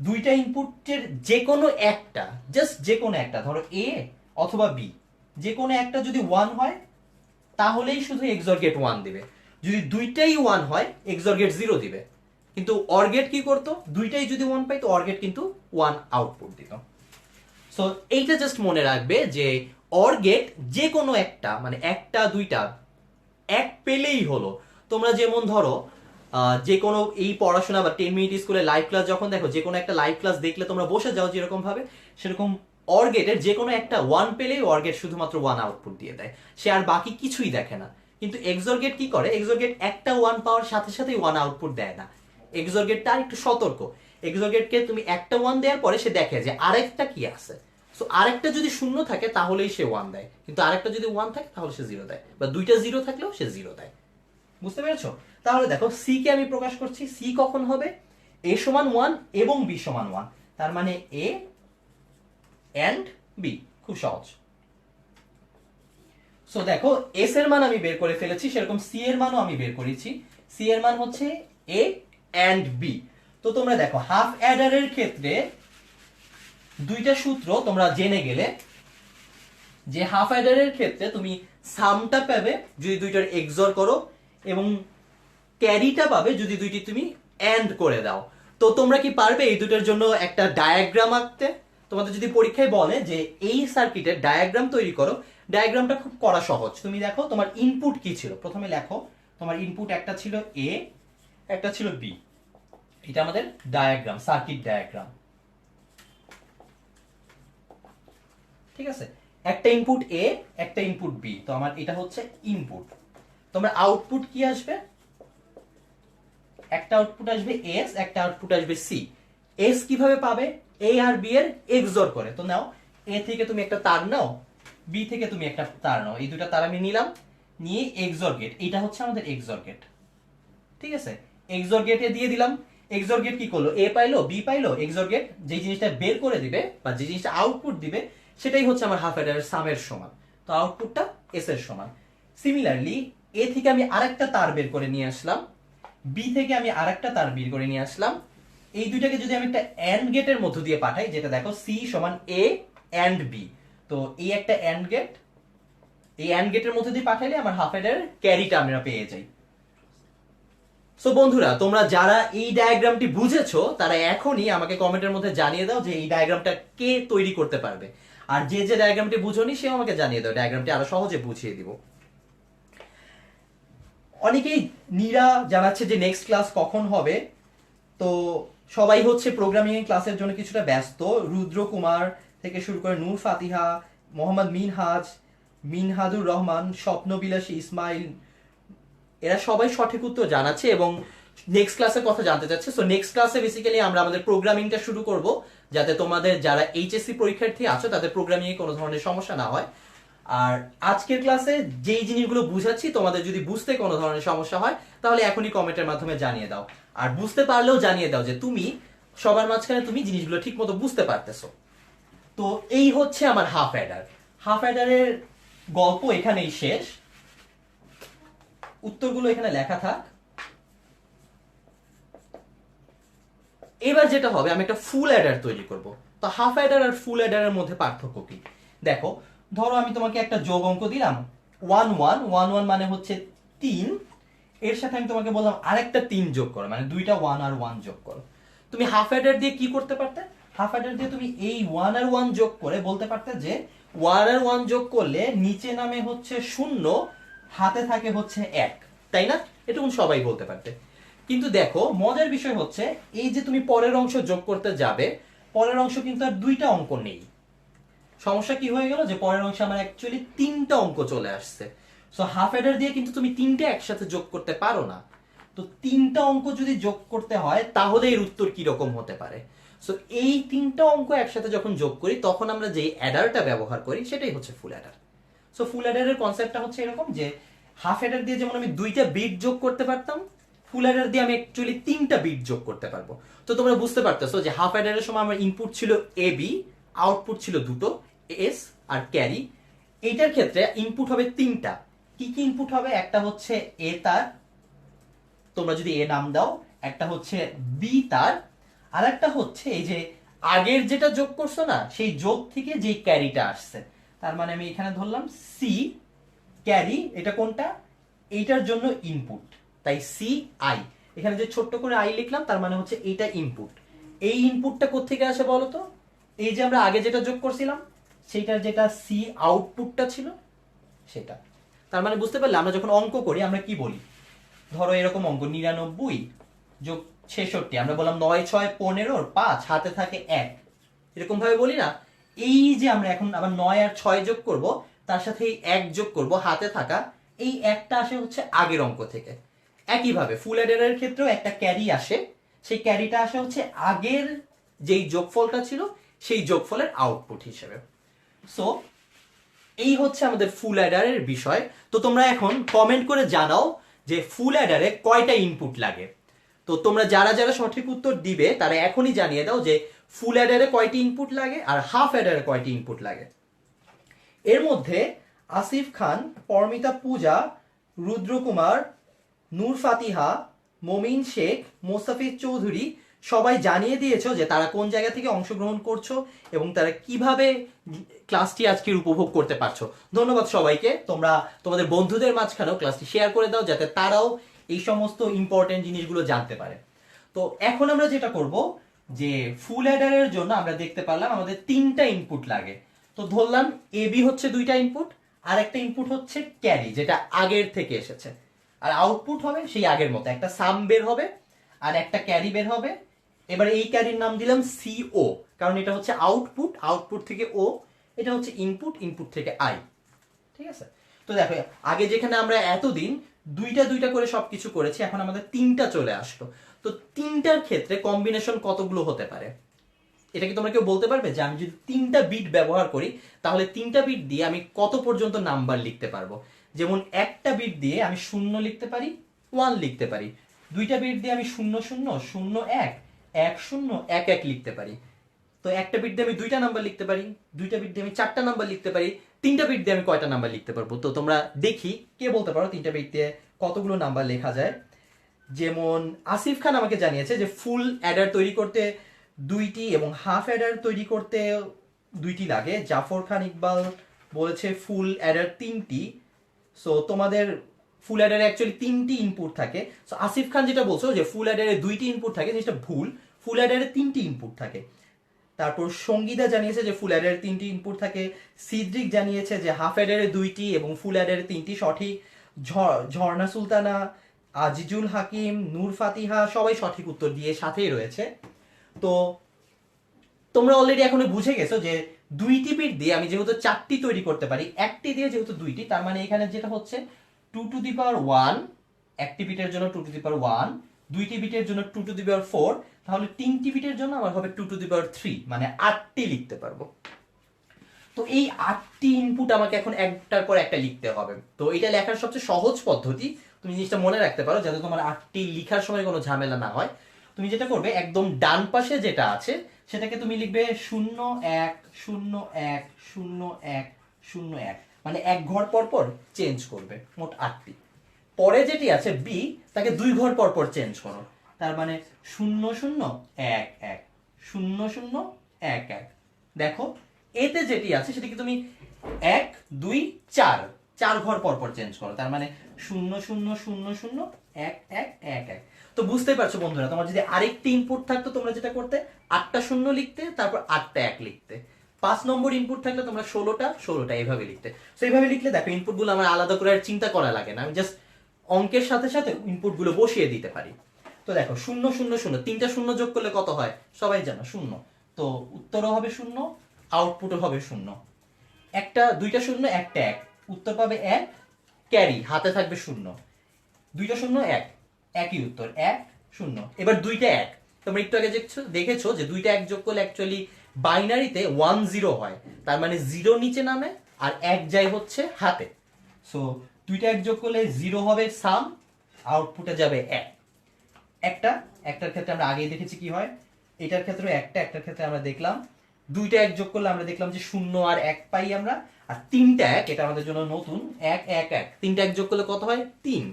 [SPEAKER 1] দুইটা ইনপুটের যে কোনো একটা, জাস্ট যে কোনো একটা, ধরো এ অথবা বি, যে কোনো একটা যদি 1 হয় তাহলেই শুধু এক্সঅর গেট 1 দিবে। যদি দুইটাই 1 হয় এক্সঅর গেট 0 দিবে। কিন্তু অর গেট কি করতো, দুইটাই যদি 1 পাই তো অর গেট কিন্তু 1 আউটপুট দিত। সো এইটা জাস্ট মনে রাখবে যে অর গেট যে কোনো একটা, মানে একটা দুইটা এক পেলেই হলো। তোমরা যেমন ধরো যে কোনো এই পড়াশোনা বা 10 মিনিট স্কুলে লাইভ ক্লাস যখন দেখো, যে কোনো একটা লাইভ ক্লাস দেখলে তোমরা বসে যাও যেরকম ভাবে, সেরকম অর গেটের যে কোনো একটা 1 পেলেই অর গেট শুধুমাত্র 1 আউটপুট দিয়ে দেয়, সে আর বাকি কিছুই দেখে না। কিন্তু এক্সঅর গেট কি করে, এক্সঅর গেট একটা 1 পাওয়ার সাথে সাথেই 1 আউটপুট দেয় না। এক্সঅর গেটটা আর একটু সতর্ক। এক্সঅর গেটকে তুমি একটা 1 দেওয়ার পরে সে দেখে যে আরেকটা কি আছে। সো আরেকটা যদি শূন্য থাকে তাহলেই সে 1 দেয়, কিন্তু আরেকটা যদি 1 থাকে তাহলে সে 0 দেয়, বা দুইটা 0 থাকলেও সে 0 দেয়। বুঝতে পেরেছো? তাহলে দেখো সি কে আমি প্রকাশ করছি, সি কখন হবে, এ সমান 1 এবং বি সমান 1, তার মানে এ এন্ড বি। খুব সহজ। সো দেখো এস এর মান আমি বের করে ফেলেছি, সেরকম সি এর মানও আমি বের করেছি। সি এর মান হচ্ছে এ এন্ড বি। তো তোমরা দেখো হাফ অ্যাডারের ক্ষেত্রে দুইটা সূত্র তোমরা জেনে গেলে, যে হাফ অ্যাডারের ক্ষেত্রে তুমি সামটা পাবে যদি দুইটার এক্সঅর করো, এবং ক্যারিটা পাবে যদি দুইটি তুমি এন্ড করে দাও। তো তোমরা কি পারবে এই দুটোর জন্য একটা ডায়াগ্রাম আঁকতে? তোমাদের যদি পরীক্ষায় বলে যে এই সার্কিটের ডায়াগ্রাম তৈরি করো, ডায়াগ্রামটা খুব করা সহজ। তুমি দেখো তোমার ইনপুট কি ছিল, প্রথমে লেখো তোমার ইনপুট একটা ছিল এ, একটা ছিল বি। এটা আমাদের ডায়াগ্রাম, সার্কিট ডায়াগ্রাম। ঠিক আছে, একটা ইনপুট এ, একটা ইনপুট বি। তো আমার এটা হচ্ছে ইনপুট। তোমরা আউটপুট কি আসবে, একটা আউটপুট আসবে এস, একটা আউটপুট আসবে সি। এস কিভাবে পাবে, এ আর বি এর এক্সঅর করে। তো নাও এ থেকে তুমি একটা তার নাও, বি থেকে তুমি একটা তার নাও, এই দুটো তার আমি নিলাম, নিয়ে এক্সঅর গেট, এটা হচ্ছে আমাদের এক্সঅর গেট। ঠিক আছে, এক্সঅর গেটে দিয়ে দিলাম। এক্সঅর গেট কি করলো, এ পাইলো বি পাইলো, এক্সঅর গেট যে জিনিসটা বের করে দিবে বা যে জিনিসটা আউটপুট দিবে সেটাই হচ্ছে আমার হাফ অ্যাডারের সামের সমান। তো আউটপুটটা এস এর সমান। সিমিলারলি এ থেকে আমি আরেকটা তার বের করে নিয়ে আসলাম, বি থেকে আমি আরেকটা তার বের করে নিয়ে আসলাম। এই দুইটাকে যদি আমি একটা এন্ড গেটের মধ্য দিয়ে পাঠাই, যেটা দেখো সি সমান এ এন্ড বি, তো এই একটা এন্ড গেট, এই এন্ড গেটের মধ্য দিয়ে পাঠাইলে আমার হাফ অ্যাডারের ক্যারিটা আমরা পেয়ে যাই। সো বন্ধুরা, তোমরা যারা এই ডায়াগ্রামটি বুঝেছো তারা এখনই আমাকে কমেন্টের মধ্যে জানিয়ে দাও যে এই ডায়াগ্রামটা কে তৈরি করতে পারবে। আর যে যে ডায়াগ্রামটি বুঝোনি সেও আমাকে জানিয়ে দাও, ডায়াগ্রামটি আরো সহজে বুঝিয়ে দিব। অনেকেই নীরা জানাচ্ছে যে নেক্সট ক্লাস কখন হবে। তো সবাই হচ্ছে প্রোগ্রামিং ক্লাসের জন্য কিছুটা ব্যস্ত। রুদ্র কুমার থেকে শুরু করে নূর ফাতিহা, মোহাম্মদ মিনহাদুর রহমান, স্বপ্নবিলাসী ইসমাইল, এরা সবাই সঠিক উত্তর জানাচ্ছে এবং নেক্সট ক্লাসের কথা জানতে চাচ্ছে। সো নেক্সট ক্লাসে বেসিক্যালি আমরা আমাদের প্রোগ্রামিংটা শুরু করব, যাতে তোমাদের যারা এইচএসসি পরীক্ষার্থী আছো তাদের প্রোগ্রামিং এ কোনো ধরনের সমস্যা না হয়। আর আজকের ক্লাসে যেই জিনিসগুলো বুঝাচ্ছি তোমাদের যদি বুঝতে কোনো ধরনের সমস্যা হয় তাহলে এখনই কমেন্টের মাধ্যমে জানিয়ে দাও। আর বুঝতে পারলেও জানিয়ে দাও যে তুমি সবার মাঝখানে তুমি জিনিসগুলো ঠিক মতো বুঝতে পারতেছো। তো এই হচ্ছে আমার হাফ অ্যাডার। হাফ অ্যাডারের গল্প এখানেই শেষ। উত্তরগুলো এখানে লেখা থাক। এবার যেটা হবে, আমি একটা ফুল অ্যাডার তৈরি করব। তো হাফ অ্যাডার আর ফুল অ্যাডারের মধ্যে পার্থক্য কি দেখো। ধরো আমি তোমাকে একটা যোগ অঙ্ক দিলাম 1 1 1 1 মানে হচ্ছে 3, এর সাথে আমি তোমাকে বললাম আরেকটা 3 যোগ করো, মানে দুইটা 1 আর 1 যোগ করো। তুমি হাফ অ্যাডার দিয়ে কি করতে পারতে? হাফ অ্যাডার দিয়ে তুমি এই 1 আর 1 যোগ করে বলতে পারতে যে 1 আর 1 যোগ করলে নিচে নামে হচ্ছে 0, হাতে থাকে হচ্ছে 1, তাই না? এটুকু সবাই বলতে পারতে। কিন্তু দেখো মজার বিষয় হচ্ছে এই যে তুমি পরের অংশ যোগ করতে যাবে, পরের অংশ কিন্তু আর দুইটা অঙ্ক নেই। সমস্যা কি হয়ে গেল যে পরের অংশে আমার অ্যাকচুয়ালি 3টা অঙ্ক চলে আসছে। সো হাফ অ্যাডার দিয়ে কিন্তু তুমি 3টে একসাথে যোগ করতে পারো না। তো 3টা অঙ্ক যদি যোগ করতে হয় তাহলে এর উত্তর কি রকম হতে পারে? সো এই 3টা অঙ্ক একসাথে যখন যোগ করি তখন আমরা যে অ্যাডারটা ব্যবহার করি সেটাই হচ্ছে ফুল অ্যাডার। সো ফুল অ্যাডারের কনসেপ্টটা হচ্ছে এরকম যে হাফ অ্যাডার দিয়ে যেমন আমি 2টা বিট যোগ করতে পারতাম, ফুল অ্যাডার দিয়ে আমি অ্যাকচুয়ালি 3টা বিট যোগ করতে পারবো। তো তোমরা বুঝতে পারতেছো যে হাফ অ্যাডারের সময় আমার ইনপুট ছিল এ বি, আউটপুট ছিল দুটো এস আর ক্যারি। এইটার ক্ষেত্রে ইনপুট হবে 3টা। কি কি ইনপুট হবে? একটা হচ্ছে এ তার, তোমরা যদি এ নাম দাও, একটা হচ্ছে বি তার, আর একটা হচ্ছে এই যে আগের যেটা যোগ করছো না সেই যোগ থেকে যে ক্যারিটা আসছে, তার মানে আমি এখানে ধরলাম সি ক্যারি। এটা কোনটা? এইটার জন্য ইনপুট, তাই সি আই। এখানে যে ছোট্ট করে আই লিখলাম তার মানে হচ্ছে এইটা ইনপুট। এই ইনপুটটা কোত্থেকে আসে বলো তো? এই যে আমরা আগে যেটা যোগ করছিলাম সেইটার যেটা সি আউটপুটটা ছিল সেটা। তার মানে বুঝতে পারলে আমরা যখন অঙ্ক করি আমরা কি বলি? ধরো এরকম অঙ্ক 99 যোগ 66, আমরা বললাম 9 6 15 5, হাতে থাকে 1, এরকম ভাবে বলি না? এই যে আমরা এখন আবার 9 আর 6 যোগ করব, তার সাথে এই 1 যোগ করব, হাতে থাকা এই একটা আসে হচ্ছে আগের অঙ্ক থেকে। একইভাবে ফুল অ্যাডারের ক্ষেত্রেও একটা ক্যারি আসে, সেই ক্যারিটা আসে হচ্ছে আগের যেই যোগফলটা ছিল সেই যোগফলের আউটপুট হিসেবে। সো এই হচ্ছে আমাদের ফুল অ্যাডারের বিষয়। তো তোমরা এখন কমেন্ট করে জানাও যে ফুল অ্যাডারে কয়টা ইনপুট লাগে। তো তোমরা যারা যারা সঠিক উত্তর দিবে তারা এখনই জানিয়ে দাও যে ফুল অ্যাডারে কয়টি ইনপুট লাগে আর হাফ অ্যাডারে কয়টি ইনপুট লাগে। এর মধ্যে আসিফ খান, পরমিতা পূজা, রুদ্র কুমার, নূর ফাতিহা, মমিন শেখ, মোস্তাফিজ চৌধুরী সবাই জানিয়ে দিয়েছো যে তারা কোন জায়গা থেকে অংশগ্রহণ করছো এবং তারা কিভাবে ক্লাসটি আজকের উপভোগ করতে পারছো। ধন্যবাদ সবাইকে। তোমরা তোমাদের বন্ধুদের মাঝখানেও ক্লাসটি শেয়ার করে দাও যাতে তারাও এই সমস্ত ইম্পর্টেন্ট জিনিসগুলো জানতে পারে। তো এখন আমরা যেটা করব যে ফুল অ্যাডারের জন্য আমরা দেখতে পারলাম আমাদের 3টা ইনপুট লাগে। তো ধরলাম এ বি হচ্ছে 2টা ইনপুট, আর একটা ইনপুট হচ্ছে ক্যারি যেটা আগের থেকে এসেছে, আর আউটপুট হবে সেই আগের মতো, একটা সাম বের হবে আর একটা ক্যারি বের হবে। এবার এই ক্যারির নাম দিলাম সিও, কারণ এটা হচ্ছে আউটপুট, আউটপুট থেকে ও, এটা হচ্ছে ইনপুট, ইনপুট থেকে আই। ঠিক আছে? তো দেখো আগে যেখানে আমরা এতদিন দুইটা দুইটা করে সবকিছু করেছি, এখন আমাদের 3টা চলে আসলো। তো 3টার ক্ষেত্রে কম্বিনেশন কতগুলো হতে পারে এটা কি তোমরা কেউ বলতে পারবে? যে আমি যদি 3টা বিট ব্যবহার করি তাহলে 3টা বিট দিয়ে আমি কত পর্যন্ত নাম্বার লিখতে পারবো? যেমন একটা বিট দিয়ে আমি 0 লিখতে পারি, 1 লিখতে পারি। 2টা বিট দিয়ে আমি 0 0 0 1 1 0 1 1 লিখতে পারি। তো একটা বিট দিয়ে আমি 2টা নাম্বার লিখতে পারি, 2টা বিট দিয়ে আমি 4টা নাম্বার লিখতে পারি, 3টা বিট দিয়ে আমি কয়টা নাম্বার লিখতে পারবো? তো তোমরা দেখি কে বলতে পারো 3টা বিট দিয়ে কতগুলো নাম্বার লেখা যায়। যেমন আসিফ খান আমাকে জানিয়েছে যে ফুল অ্যাডার তৈরি করতে 2টি এবং হাফ অ্যাডার তৈরি করতে 2টি লাগে। জাফর খান ইকবাল বলেছে ফুল অ্যাডার 3টি। সো তোমাদের ফুল অ্যাডারে অ্যাকচুয়ালি 3টি ইনপুট থাকে। সো আসিফ খান যেটা বলছো যে ফুল অ্যাডারে 2টি ইনপুট থাকে, জিনিসটা ভুল। ফুল অ্যাডারে 3টি ইনপুট থাকে। তারপর সঙ্গীতা জানিয়েছে যে ফুল অ্যাডারের 3টি ইনপুট থাকে, সিদ্রিক জানিয়েছে যে হাফ অ্যাডারের 2টি এবং ফুল অ্যাডারের 3টি সঠিক, ঝর্ণা সুলতানা, আজিজুল হাকিম, নূর ফাতিহা সবাই সঠিক উত্তর দিয়ে সাথেই রয়েছে। তো তোমরা অলরেডি এখনো বুঝে গেছো যে 2টি বিট দিয়ে আমি যেহেতু 4টি তৈরি করতে পারি, একটি দিয়ে যেহেতু 2টি, তার মানে এখানে যেটা হচ্ছে 2 টু দি পাওয়ার 1, একটি বিটের জন্য 2 টু দি পাওয়ার 1, 2টি বিটের জন্য 2 টু দি পাওয়ার 4, তাহলে 3টি বিটের জন্য আমার হবে 2 টু দি পাওয়ার 3, মানে 8টি লিখতে পারবো। তো এই 8টি ইনপুট আমাকে এখন একটার পর একটা লিখতে হবে। তো এটা লেখার সবচেয়ে সহজ পদ্ধতি, তুমি জিনিসটা মনে রাখতে পারো যাতে তোমার 8টি লেখার সময় কোনো ঝামেলা না হয়। তুমি যেটা করবে, একদম ডান পাশে যেটা আছে সেটাকে তুমি লিখবে 0 1 0 1 0 1 0 1, মানে এক ঘর পর পর চেঞ্জ করবে, মোট 8টি। পরে যেটি আছে বি, তাকে 2 ঘর পর পর চেঞ্জ করো, তার মানে 0 0 1 1 0 0 1 1। দেখো এতে যেটি আছে সেটাকে তুমি 1 2 4 4 ঘর পর পর চেঞ্জ করো, তার মানে 0 0 0 0 1 1 1 1। তো বুঝতেই পারছো বন্ধুরা, তোমার যদি আরেকটি ইনপুট থাকতো তোমরা যেটা করতে 8টা 0 লিখতে, তারপর 8টা 1 লিখতে। 5 নম্বর ইনপুট থাকলে তোমরা 16টা এইভাবে লিখতে। তো এইভাবে লিখলে দেখো ইনপুটগুলো আমার আলাদা করে আর চিন্তা করা লাগে না, আমি জাস্ট অঙ্কের সাথে সাথে ইনপুটগুলো বসিয়ে দিতে পারি। তো দেখো 0 0 0, 3টা 0 যোগ করলে কত হয় সবাই জানো, 0। তো উত্তরও হবে 0, আউটপুটও হবে 0। একটা 2টা 0 একটা 1, উত্তর পাবে 1, ক্যারি হাতে থাকবে 0। 2টা 0 1, একই উত্তর 1 0। এবার 2টা 1, তোমরা একটু আগে দেখেছো যে 2টা 1 যোগ করলে অ্যাকচুয়ালি বাইনারিতে 1 0 হয়, তার মানে 0 নিচে নামে আর 1 যায় হচ্ছে হাতে। সো 2টা 1 যোগ করলে 0 হবে সাম, আউটপুটে যাবে 1। একটার ক্ষেত্রে আমরা আগেই দেখেছি কি হয়, এটার ক্ষেত্রে একটার ক্ষেত্রে আমরা দেখলাম 2টা 1 যোগ করলে আমরা দেখলাম যে 0 আর 1 পাই আমরা, আর 3টা 1, এটা আমাদের জন্য নতুন, 1 1 1, 3টা 1 যোগ করলে কত হয় 3।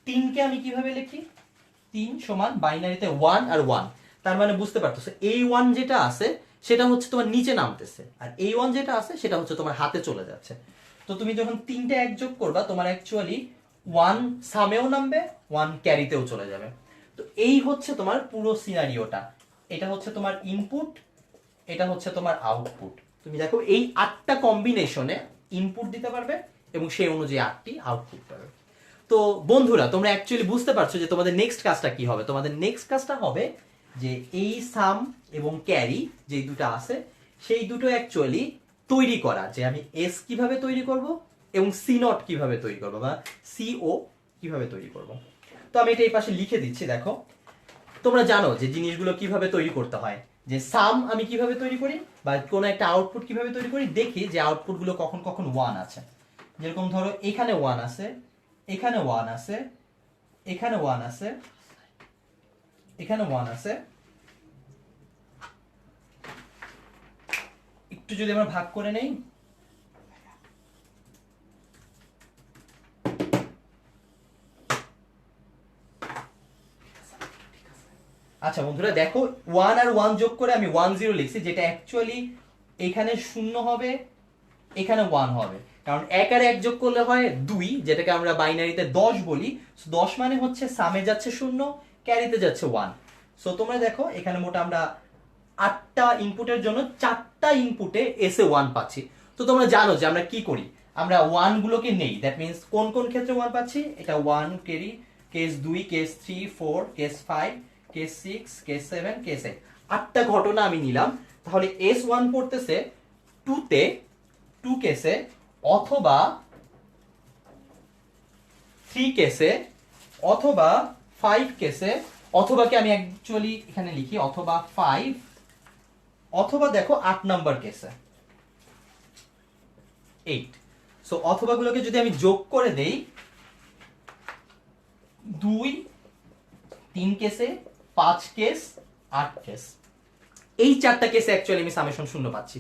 [SPEAKER 1] 3কে আমি কিভাবে লিখি, 3 সমান বাইনারিতে 1 আর 1, তার মানে বুঝতে পারতেছো এই 1 যেটা আছে সেটা হচ্ছে তোমার নিচে নামতেছে, আর এই 1 যেটা আছে সেটা হচ্ছে তোমার হাতে চলে যাচ্ছে। তো তুমি যখন 3টা 1 যোগ করবা তোমার অ্যাকচুয়ালি 1 সামেও নামবে, 1 ক্যারিতেও চলে যাবে। তো এই হচ্ছে তোমার পুরো সিনারিওটা, এটা হচ্ছে তোমার ইনপুট, এটা হচ্ছে তোমার আউটপুট। তুমি দেখো এই 8টা কম্বিনেশনে ইনপুট দিতে পারবে এবং সেই অনুযায়ী 8টি আউটপুট পাবে। তো বন্ধুরা তোমরা অ্যাকচুয়ালি বুঝতে পারছো যে তোমাদের নেক্সট কাজটা কি হবে। তোমাদের নেক্সট কাজটা হবে যে এই সাম এবং ক্যারি যে দুটো আছে সেই দুটো অ্যাকচুয়ালি তৈরি করা, যে আমি এস কিভাবে তৈরি করব এবং সি নট কিভাবে তৈরি করব বা সিও কিভাবে তৈরি করব। তো আমি এটা এই পাশে লিখে দিচ্ছি। দেখো তোমরা জানো যে জিনিসগুলো কিভাবে তৈরি করতে হয়, যে সাম আমি কিভাবে তৈরি করি বা কোনো একটা আউটপুট কিভাবে তৈরি করি, দেখি যে আউটপুটগুলো কখন কখন 1 আছে। যেরকম ধরো এখানে 1 আছে, এখানে 1 আছে, এখানে 1 আছে, এখানে 1 আছে। একটু যদি আমরা ভাগ করে নেই, আচ্ছা বন্ধুরা দেখো 1 আর 1 যোগ করে আমি 1 0 লিখছি, যেটা অ্যাকচুয়ালি এখানে 0 হবে, এখানে 1 হবে, কারণ 1 আর 1 যোগ করলে হয় 2, যেটাকে আমরা বাইনারিতে 10 বলি। 10 মানে হচ্ছে সামে যাচ্ছে 0, ক্যারিতে যাচ্ছে 1। সো তোমরা দেখো এখানে মোট আমরা 8টা ইনপুটের জন্য 4টা ইনপুটে এসে 1 পাচ্ছি। তো তোমরা জানো যে আমরা কি করি, আমরা 1 গুলোকে নেই, দ্যাট মিন্স কোন কোন ক্ষেত্রে 1 পাচ্ছি, এটা 1 carry, case 2, case 3, 4, case 5, case 6, case 7, case 8, 8টা ঘটনা আমি নিলাম। তাহলে S1 পড়তেছে 2 তে, 2 কেসে, অথবা 3 কেসে, অথবা 5 কেসে, অথবা কি আমি অ্যাকচুয়ালি এখানে লিখি অথবা 5, অথবা দেখো 8 নাম্বার কেসে 8। সো অথবা গুলোকে যদি আমি যোগ করে দেই, 2 3 কেসে, 5 কেস, 8 কেস, এই 4টা কেসে অ্যাকচুয়ালি আমি সামেশন 0 পাচ্ছি।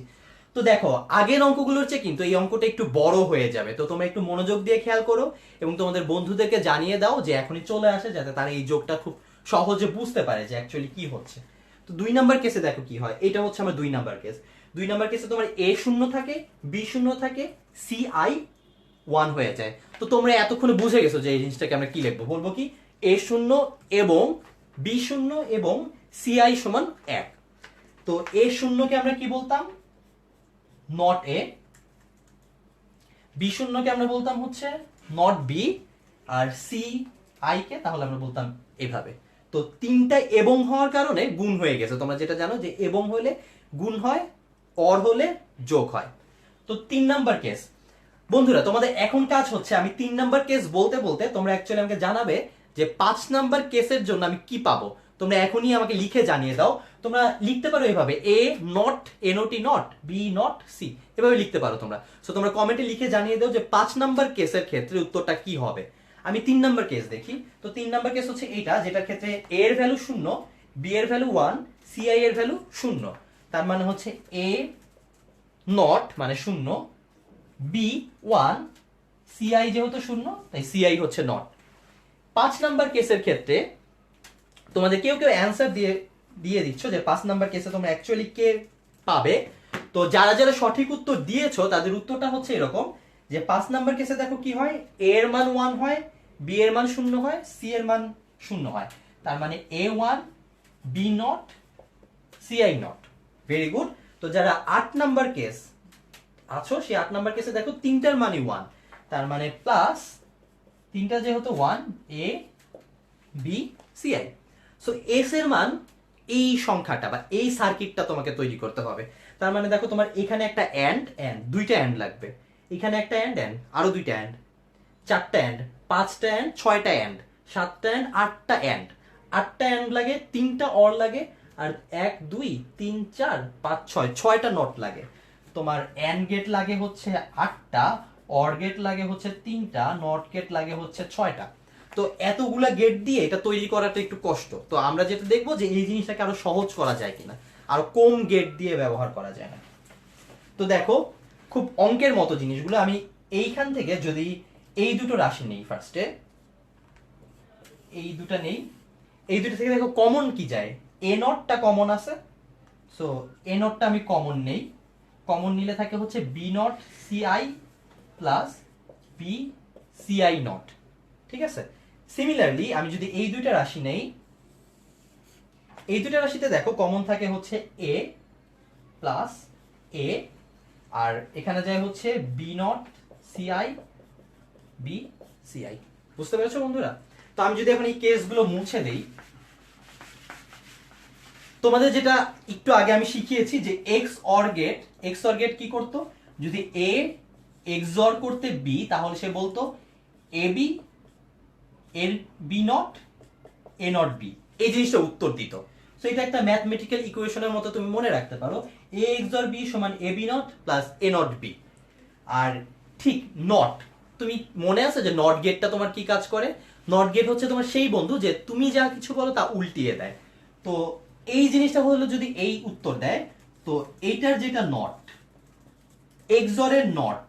[SPEAKER 1] তো দেখো আগের অঙ্কগুলোর চেয়ে কিন্তু এই অঙ্কটা একটু বড় হয়ে যাবে, তো তোমরা একটু মনোযোগ দিয়ে খেয়াল করো এবং তোমাদের বন্ধুদেরকে জানিয়ে দাও যে এখনই চলে আসে, যাতে তারা এই যোগটা খুব সহজে বুঝতে পারে যে অ্যাকচুয়ালি কি হচ্ছে। তো 2 নাম্বার কেসে দেখো কি হয়, এটা হচ্ছে আমার 2 নাম্বার কেস। 2 নাম্বার কেসে তোমার এ 0 থাকে, বি 0 থাকে, সি আই 1 হয়ে যায়। তো তোমরা এতক্ষণে বুঝে গেছো যে এই জিনিসটাকে আমরা কি লিখবো, বলবো কি এ 0 এবং বি 0 এবং সি আই সমান 1। তো এ শূন্যকে আমরা কি বলতাম, নট এ। বি শূন্যকে আমরা বলতাম হচ্ছে নট বি। আর সি আই কে তাহলে আমরা বলতাম এভাবে। তো তিনটা এবং হওয়ার কারণে গুণ হয়ে গেছে। তোমরা যেটা জানো যে এবং হলে গুণ হয়, অর হলে যোগ হয়। তো 3 নাম্বার কেস। বন্ধুরা তোমাদের এখন কাজ হচ্ছে, আমি 3 নাম্বার কেস বলতে বলতে তোমরা অ্যাকচুয়ালি আমাকে জানাবে যে 5 নাম্বার কেসের জন্য আমি কি পাবো। তোমরা এখনই আমাকে লিখে জানিয়ে দাও। তোমরা লিখতে পারো এভাবে, A not, NOT not, B not, C, এভাবে লিখতে পারো তোমরা। সো তোমরা কমেন্টে লিখে জানিয়ে দাও যে 5 নাম্বার কেসের ক্ষেত্রে উত্তরটা কি হবে। আমি 3 নাম্বার কেস দেখি। তো 3 নাম্বার কেস হচ্ছে এইটা, যেটার ক্ষেত্রে এ এর ভ্যালু 0, বি এর ভ্যালু 1, সি আই এর ভ্যালু 0। তার মানে হচ্ছে এ নট মানে 0, বি 1, সিআই যেহেতু 0 তাই সিআই হচ্ছে নট। 5 নাম্বার কেসের ক্ষেত্রে তোমাদের কেউ কেউ অ্যান্সার দিয়ে দিয়ে দিচ্ছ যে 5 নাম্বার কেসে তোমরা অ্যাকচুয়ালি কে পাবে। তো যারা যারা সঠিক উত্তর দিয়েছো তাদের উত্তরটা হচ্ছে এরকম যে 5 নাম্বার কেসে দেখো কি হয়, এ এর মান 1 হয়, বি এর মান 0 হয়, সি এর মান 0 হয়। তার মানে A 1, B not, CI not. Very good. তো যারা 8 নাম্বার কেস আছো সেই 8 নাম্বার কেসে দেখো তিনটার মানই 1। তার মানে প্লাস তিনটা যেহেতু 1, A B C I. So S এর মান এই সংখ্যাটা বা এই সার্কিটটা তোমাকে তৈরি করতে হবে। তার মানে দেখো তোমার এখানে একটা অ্যান্ড অ্যান্ড দুইটা অ্যান্ড লাগবে, এখানে একটা অ্যান্ড অ্যান্ড আরো দুইটা অ্যান্ড, চারটা অ্যান্ড, পাঁচটা অ্যান্ড, ছয়টা অ্যান্ড, সাতটা অ্যান্ড, আটটা অ্যান্ড। আটটা অ্যান্ড লাগে, তিনটা অর লাগে, আর 1 2 3 4 5 6 ছয়টা নট লাগে। তোমার অ্যান্ড গেট লাগে হচ্ছে 8টা, অর গেট লাগে হচ্ছে 3টা, নট গেট লাগে হচ্ছে 6টা। তো এতগুলা গেট দিয়ে এটা তৈরি করাটা একটু কষ্ট। তো আমরা যেটা দেখবো যে এই জিনিসটাকে আরো সহজ করা যায় কিনা, আরো কম গেট দিয়ে ব্যবহার করা যায় না। তো দেখো খুব অঙ্কের মতো জিনিসগুলো। আমি এইখান থেকে যদি এই দুটো রাশি নেই, ফার্স্টে এই দুটো নেই, এই দুটো থেকে দেখো কমন কি যায়, এ নটটা কমন আছে। সো এ নটটা আমি কমন নেই। কমন নিলে থাকে হচ্ছে B not CI plus B CI not. ঠিক আছে। সিমিলারলি আমি যদি এই দুইটা রাশি নেই, এই দুইটা রাশিতে দেখো কমন থাকে হচ্ছে এ প্লাস এ, আর এখানে যায় হচ্ছে B not CI B CI. বুঝতে পেরেছো বন্ধুরা? তো আমি যদি এখন এই কেসগুলো মুছে দেই, তোমাদের যেটা একটু আগে আমি শিখিয়েছি যে X or gate, X or gate কি করতো, যদি এ এক্সঅর করতে বি তাহলে সে বলতো এ বি এর B not A not B, এই জিনিসটা উত্তর দিত। সো এটা একটা ম্যাথমেটিক্যাল ইকুয়েশনের মতো তুমি মনে রাখতে পারো, এ এক্সঅর বি সমান A B not plus A not B. আর ঠিক নট, তুমি মনে আছে যে নট গেটটা তোমার কি কাজ করে? নট গেট হচ্ছে তোমার সেই বন্ধু যে তুমি যা কিছু বলো তা উল্টিয়ে দেয়। তো এই জিনিসটা হলো যদি এই উত্তর দেয়, তো এইটার যেটা নট, এক্সরের নট,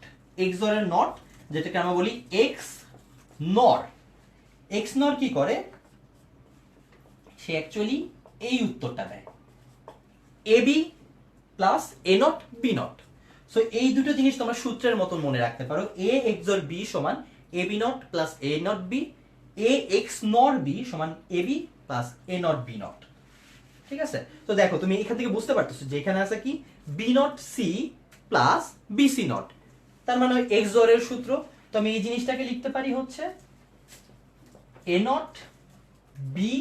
[SPEAKER 1] এক্সরের নট যেটাকে আমরা বলি এক্স নর, এক্স নর কি করে, সে অ্যাকচুয়ালি এই উত্তরটা দেয়, A B plus A not B not. So এই দুটো জিনিস তোমরা সূত্রের মতন মনে রাখতে পারো, এ এক্সর বি সমান A B not plus A not B, A XNOR B সমান A B plus A not B not. ঠিক আছে। তো দেখো তুমি এখান থেকে বুঝতে পারতেছো যে এখানে আছে কি B not C plus B C not, তার মানে ওই এক্সর এর সূত্র। তো আমি এই জিনিসটাকে লিখতে পারি হচ্ছে A not B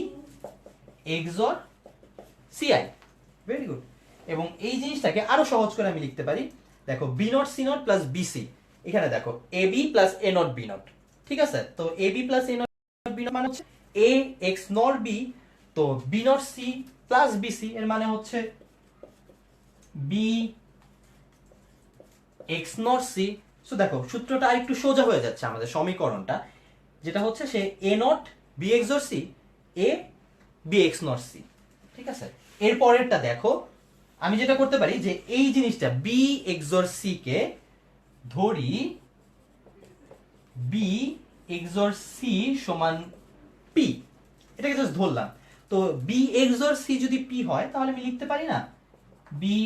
[SPEAKER 1] XOR CI. Very good. এবং এই জিনিসটাকে আরো সহজ করে আমি লিখতে পারি, দেখো B not C not plus BC, এখানে দেখো A B plus A not B not. ঠিক আছে। তো A B plus A not B not মানে হচ্ছে এ এক্স নর বি, তো B not C plus BC এর মানে হচ্ছে B XNOR C. So দেখো সূত্রটা আরেকটু সোজা হয়ে যাচ্ছে আমাদের সমীকরণটা, যেটা হচ্ছে সে A not B XNOR C, A B XNOR C. ঠিক আছে। এর পরেরটা দেখো, আমি যেটা করতে পারি যে এই জিনিসটা বি এক্সর সি কে ধরি বি এক্সর সি সমান পি, এটাকে জাস্ট ধরলাম। তো বি এক্সর সি যদি পি হয় তাহলে আমি লিখতে পারি না বি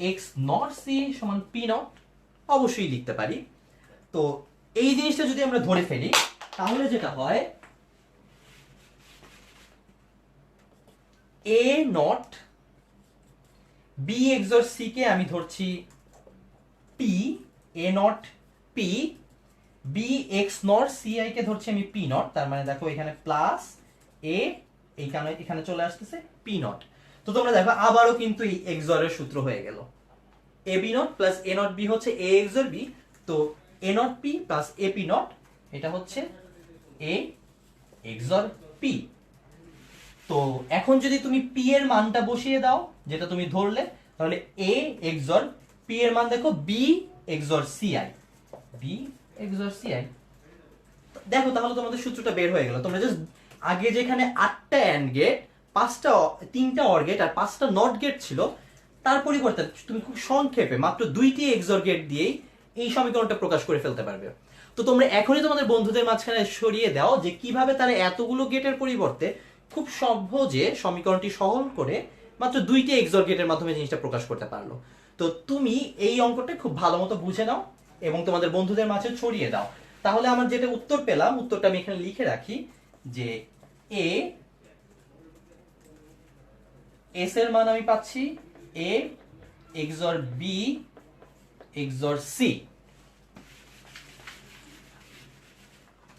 [SPEAKER 1] এক্স নট সি সমান পি নট, অবশ্যই লিখতে পারি। তো এই জিনিসটা যদি আমরা ধরে ফেলি তাহলে যেটা হয় A not B XOR C কে আমি ধরছি P, A not P, B XNOR C I কে ধরছি আমি পি নট। তার মানে দেখো এখানে প্লাস এ, এইখানে এখানে চলে আসতেছে পি নট। তো তোমরা দেখো আবারও কিন্তু এই এক্সরের সূত্র হয়ে গেল, A B not plus A not B হচ্ছে এ এক্সর বি, তো A not P plus A P not এটা হচ্ছে এ এক্সর পি। তো এখন যদি তুমি পি এর মানটা বসিয়ে দাও যেটা তুমি ধরলে, তাহলে এ এক্সর পি এর মান দেখো B XOR C I, B XOR C I. দেখো তাহলে তোমাদের সূত্রটা বের হয়ে গেল। তোমরা জাস্ট আগে যেখানে 8টা অ্যান্ড গেট, 3টা অর গেট আর 5টা নট গেট ছিল, তার পরিবর্তে তুমি খুব সংক্ষেপে মাত্র 2টি এক্সর গেট দিয়েই এই সমীকরণটা প্রকাশ করে ফেলতে পারবে। তো তোমরা এখনই তোমাদের বন্ধুদের মাঝখানে সরিয়ে দাও যে কিভাবে তারা এতগুলো গেটের পরিবর্তে খুব সহজে সমীকরণটি সহল করে মাত্র 2টি এক্সর গেটের মাধ্যমে জিনিসটা প্রকাশ করতে পারলো। তো তুমি এই অঙ্কটা খুব ভালো মতো বুঝে নাও এবং তোমাদের বন্ধুদের মাঝে ছড়িয়ে দাও। তাহলে আমার যেটা উত্তর পেলাম, উত্তরটা আমি এখানে লিখে রাখি যে এ এস এর মান আমি পাচ্ছি এ এক্সর বি এক্সর সি।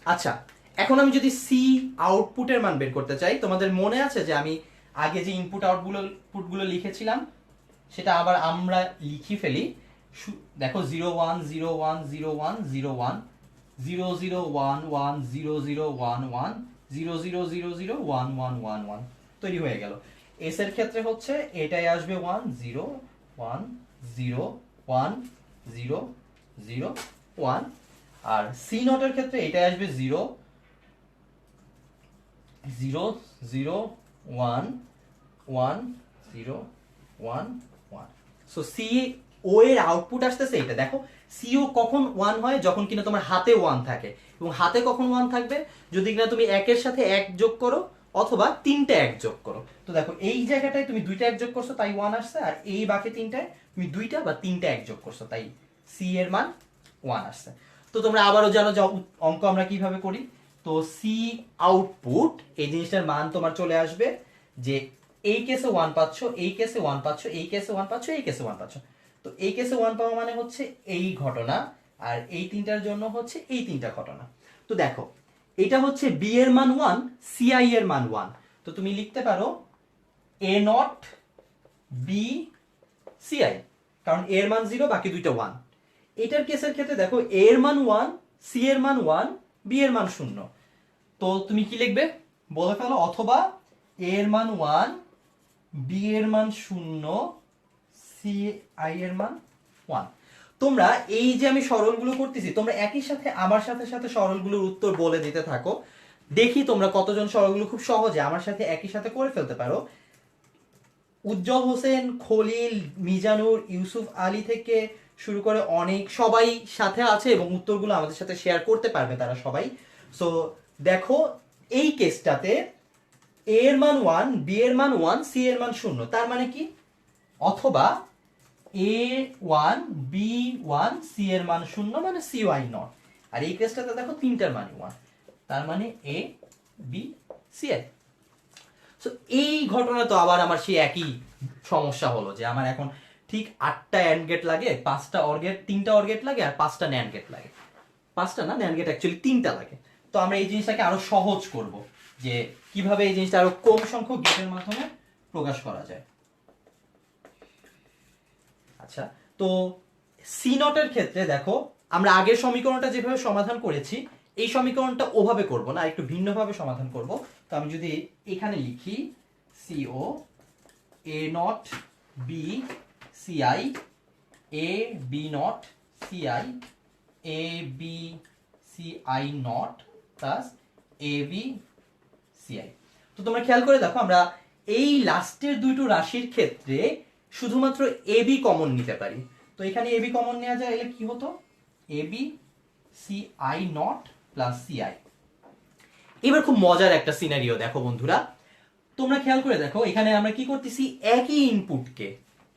[SPEAKER 1] আচ্ছা, এখন আমি যদি সি আউটপুটের মান বের করতে চাই, তোমাদের মনে আছে যে আমি আগে যে ইনপুট আউটপুটগুলো লিখেছিলাম সেটা আবার আমরা লিখি ফেলি। দেখো 0 1 0 1 0 1 0 1 0 0 1 1 0 0 1 1 0 0 0 0 1 1 1 1 তৈরি হয়ে গেল। এস এর ক্ষেত্রে হচ্ছে এটাই আসবে 1 0 1 0 1 0 0 1, আর সি নটের ক্ষেত্রে এটাই আসবে 0 0 0 1 1 0 1 1। সো সি ও এর আউটপুট আসতেছে এটা। দেখো সিও কখন 1 হয়, যখন কিনা তোমার হাতে 1 থাকে, এবং হাতে কখন 1 থাকবে যদি কিনা তুমি একের সাথে 1 যোগ করো অথবা 3টা 1 যোগ করো। তো দেখো এই জায়গাটায় তুমি 2টা 1 যোগ করছো তাই 1 আসছে, আর এই বাকি 3টায় তুমি 2টা বা 3টা 1 যোগ করছো তাই সি এর মান 1 আসছে। তো তোমরা আবারও জানো যে অঙ্ক আমরা কিভাবে করি। তো সি আউটপুট এই জিনিসটার মান তোমার চলে আসবে যে এই কেসে 1 পাচ্ছ, এই কেসে 1 পাচ্ছ, এই কেসে 1 পাচ্ছ, এই কেসে 1 পাচ্ছ। তো এই কেসে 1 পাওয়া মানে হচ্ছে এই ঘটনা, আর এই তিনটার জন্য হচ্ছে এই তিনটা ঘটনা। তো দেখো এটা হচ্ছে বি এর মান 1, সি আই এর মান 1। তো তুমি লিখতে পারো এ নট বি সি আই, কারণ এর মান 0 বাকি দুইটা 1। এটার কেসের ক্ষেত্রে দেখো এ এর মান 1, সি এর মান 1, বি এর মান 0। তো তুমি কি লিখবে বলে ফেলো, অথবা এ এর মান 1, বি এর মান 0, সি আই এর মান 1। তোমরা এই যে আমি সরলগুলো করতেছি, তোমরা একই সাথে আমার সাথে সাথে সরলগুলোর উত্তর বলে দিতে থাকো। দেখি তোমরা কতজন সরলগুলো খুব সহজে আমার সাথে একই সাথে করে ফেলতে পারো। উজ্জ্বল হোসেন, খলিল, মিজানুর, ইউসুফ আলী থেকে শুরু করে অনেক সবাই সাথে আছে এবং উত্তরগুলো আমাদের সাথে শেয়ার করতে পারবে তারা সবাই। সো দেখো এই কেসটাতে এ এর মান 1, বি এর মান 1, সি এর মান 0। তার মানে কি, অথবা এ 1, বি 1, সি এর মান 0 মানে সি ওয়াই নট। আর এই কেসটাতে দেখো তিনটার মান 1, তার মানে এ বি সি আই। সো এই ঘটনা তো আবার আমার সেই একই সমস্যা হলো যে আমার এখন ঠিক 8টা অ্যান্ড গেট লাগে, 5টা অর গেট, 3টা অর গেট লাগে, আর 5টা ন্যান্ড গেট লাগে। 5টা না, ন্যান্ড গেট অ্যাকচুয়ালি 3টা লাগে। তো আমরা এই জিনিসটাকে আরো সহজ করব যে কিভাবে এই জিনিসটা আরো কম সংখ্যক গেটের মাধ্যমে প্রকাশ করা যায়। আচ্ছা, তো সি নটের ক্ষেত্রে দেখো আমরা আগের সমীকরণটা যেভাবে সমাধান করেছি এই সমীকরণটা ওভাবে করব না, একটু ভিন্নভাবে সমাধান করব। তো আমি যদি এখানে লিখি সিও A not B C I, A B not C I, A B C I not plus A B C I. তো তোমরা খেয়াল করে দেখো আমরা এই লাস্টের দুটো রাশির ক্ষেত্রে শুধুমাত্র এ বি কমন নিতে পারি। তো এখানে এ বি কমন নেওয়া যায়, এলে কি হতো A B C I not plus C I. এবার খুব মজার একটা সিনারিও দেখো বন্ধুরা, তোমরা খেয়াল করে দেখো এখানে আমরা কি করতেছি, একই ইনপুটকে,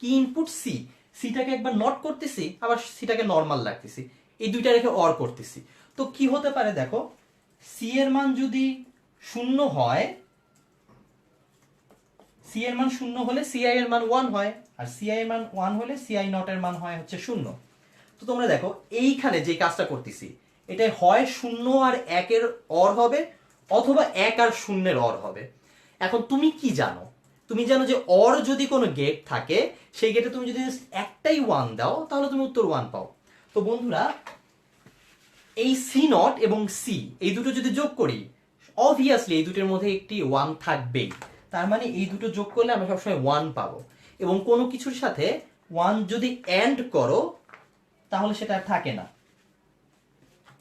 [SPEAKER 1] কি ইনপুট সি, সিটাকে একবার নট করতেছি আবার সিটাকে নর্মাল রাখতেছি, এই দুইটা রেখে অর করতেছি। তো কি হতে পারে দেখো, সি এর মান যদি 0 হয়, সি এর মান 0 হলে সিআই এর মান 1 হয়, আর সিআই এর মান 1 হলে সিআই নট এর মান হয় হচ্ছে 0। তো তোমরা দেখো এইখানে যে কাজটা করতেছি এটা হয় 0 আর 1 এর অর হবে, অথবা 1 আর 0 এর অর হবে। এখন তুমি কি জানো? তুমি জানো যে অর যদি কোনো গেট থাকে সেই গেটে তুমি যদি একটাই 1 দাও তাহলে তুমি উত্তর 1 পাও। তো বন্ধুরা এই সি নট এবং সি এই দুটো যদি যোগ করি, অবভিয়াসলি এই দুটোর মধ্যে একটি 1 থাকবেই। তার মানে এই দুটো যোগ করলে আমরা সবসময় 1 পাবো। এবং কোনো কিছুর সাথে 1 যদি এন্ড করো তাহলে সেটা আর থাকে না।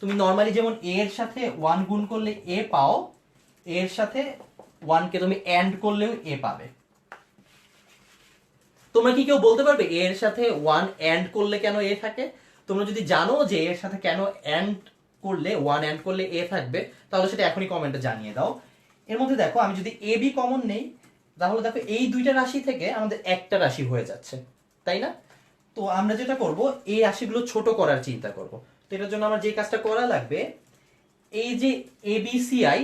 [SPEAKER 1] তুমি নর্মালি যেমন এ এর সাথে 1 গুণ করলে এ পাও, এর সাথে 1 কে তুমি এন্ড করলেও এ পাবে। তোমরা কি কেউ বলতে পারবে এ এর সাথে 1 এন্ড করলে কেন এ থাকে? তোমরা যদি জানো যে এর সাথে কেন এন্ড করলে 1 এন্ড করলে এ থাকবে তাহলে সেটা এখনই কমেন্টে জানিয়ে দাও। এর মধ্যে দেখো আমি যদি এ বি কমন নেই তাহলে দেখো এই দুইটা রাশি থেকে আমাদের একটা রাশি হয়ে যাচ্ছে, তাই না? তো আমরা যেটা করব এই রাশিগুলো ছোট করার চিন্তা করব। তো এটার জন্য আমার যে কাজটা করা লাগবে, এই যে এ বি সি আই,